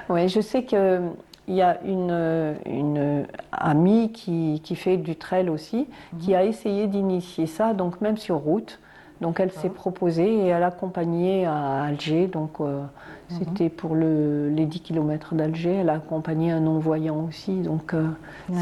Ouais, je sais que il y a une amie qui fait du trail aussi, qui a essayé d'initier ça, donc même sur route. Donc elle s'est proposée et elle accompagnait à Alger, donc c'était pour les 10 km d'Alger, elle a accompagné un non-voyant aussi, donc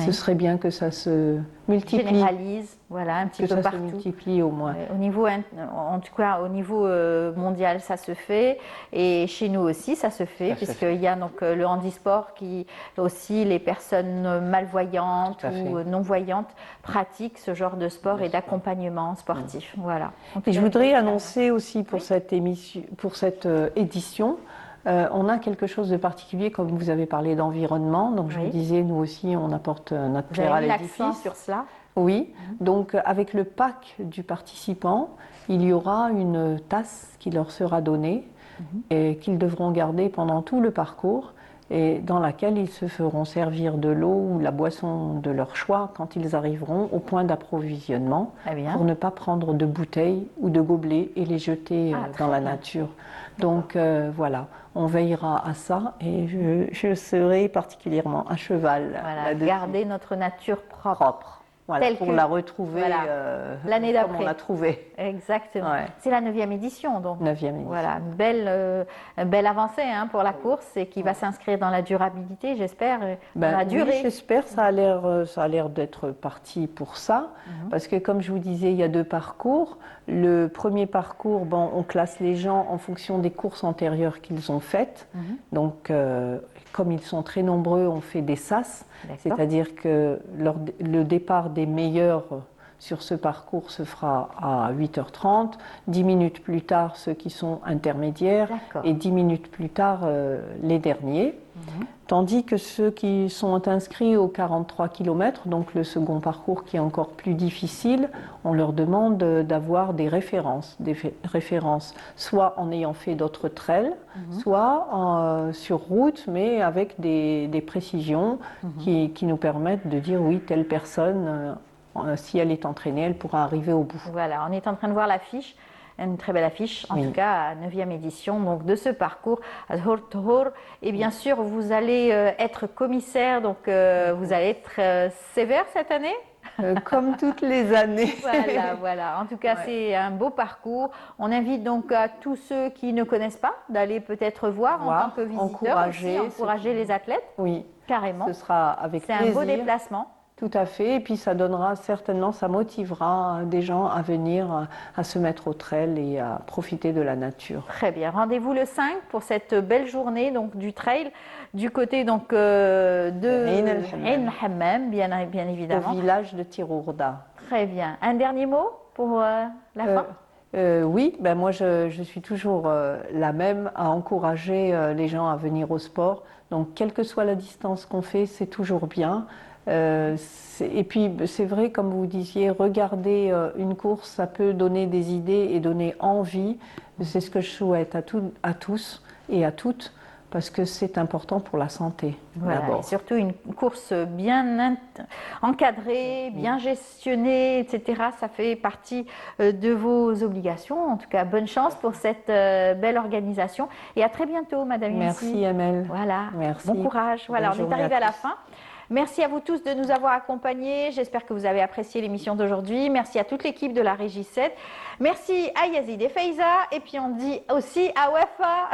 ce serait bien que ça se multiplie. Généralise, voilà, un petit peu partout. Que ça se multiplie au moins. Au niveau, en tout cas au niveau mondial, ça se fait, et chez nous aussi ça se fait, puisqu'il y a donc le handisport qui aussi, les personnes malvoyantes ou non-voyantes pratiquent ce genre de sport et d'accompagnement sportif. Voilà. Et je voudrais annoncer aussi pour cette édition, on a quelque chose de particulier, comme vous avez parlé d'environnement. Donc je vous disais, nous aussi, on apporte notre pierre à l'édifice. Sur cela. Oui. Donc avec le pack du participant, il y aura une tasse qui leur sera donnée et qu'ils devront garder pendant tout le parcours, et dans laquelle ils se feront servir de l'eau ou la boisson de leur choix quand ils arriveront au point d'approvisionnement, pour ne pas prendre de bouteilles ou de gobelets et les jeter dans la nature. Donc voilà, on veillera à ça, et je serai particulièrement à cheval. Voilà, garder notre nature propre. Voilà, pour la retrouver l'année comme d'après. on l'a trouvée. Exactement. Ouais. C'est la 9e édition, donc. 9e édition. Voilà, une belle avancée pour la course et qui va s'inscrire dans la durabilité, j'espère, dans la durée. Oui, j'espère. Ça a l'air d'être parti pour ça, parce que comme je vous disais, il y a 2 parcours. Le premier parcours, on classe les gens en fonction des courses antérieures qu'ils ont faites. Donc, comme ils sont très nombreux, on fait des sas, c'est-à-dire que le départ des meilleurs sur ce parcours se fera à 8h30, 10 minutes plus tard ceux qui sont intermédiaires et 10 minutes plus tard les derniers. Tandis que ceux qui sont inscrits aux 43 km, donc le second parcours qui est encore plus difficile, on leur demande d'avoir des références soit en ayant fait d'autres trails, soit sur route, mais avec des précisions qui nous permettent de dire oui, telle personne, si elle est entraînée, elle pourra arriver au bout. Voilà, on est en train de voir l'affiche. Une très belle affiche, en tout cas à 9e édition donc, de ce parcours Azhour Tour. Et bien sûr, vous allez être commissaire, donc vous allez être sévère cette année comme toutes les années. Voilà. En tout cas, c'est un beau parcours. On invite donc à tous ceux qui ne connaissent pas d'aller peut-être voir en tant que visiteurs, encourager les athlètes. Oui, carrément. Ce sera avec plaisir. C'est un beau déplacement. Tout à fait, et puis ça donnera certainement, ça motivera des gens à venir, à se mettre au trail et à profiter de la nature. Très bien, rendez-vous le 5 pour cette belle journée donc, du trail du côté donc, de Ain Hammam, bien évidemment. Au village de Tirourda. Très bien, un dernier mot pour la fin oui, moi je suis toujours la même à encourager les gens à venir au sport, donc quelle que soit la distance qu'on fait, c'est toujours bien. Et puis c'est vrai, comme vous disiez, regarder une course, ça peut donner des idées et donner envie. C'est ce que je souhaite à tous et à toutes, parce que c'est important pour la santé. Voilà, et surtout une course bien encadrée, bien gestionnée, etc. Ça fait partie de vos obligations. En tout cas, bonne chance pour cette belle organisation. Et à très bientôt, Madame Youssi. Merci, Amel. Voilà, merci. Bon courage. Voilà, on est arrivé à la fin. Merci à vous tous de nous avoir accompagnés. J'espère que vous avez apprécié l'émission d'aujourd'hui. Merci à toute l'équipe de la Régie 7. Merci à Yazid et Faiza. Et puis on dit aussi à Wafa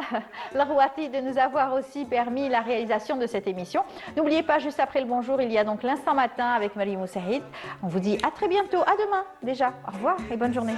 Larouati de nous avoir aussi permis la réalisation de cette émission. N'oubliez pas, juste après le bonjour, il y a donc l'instant matin avec Marie Moussaïd. On vous dit à très bientôt, à demain déjà. Au revoir et bonne journée.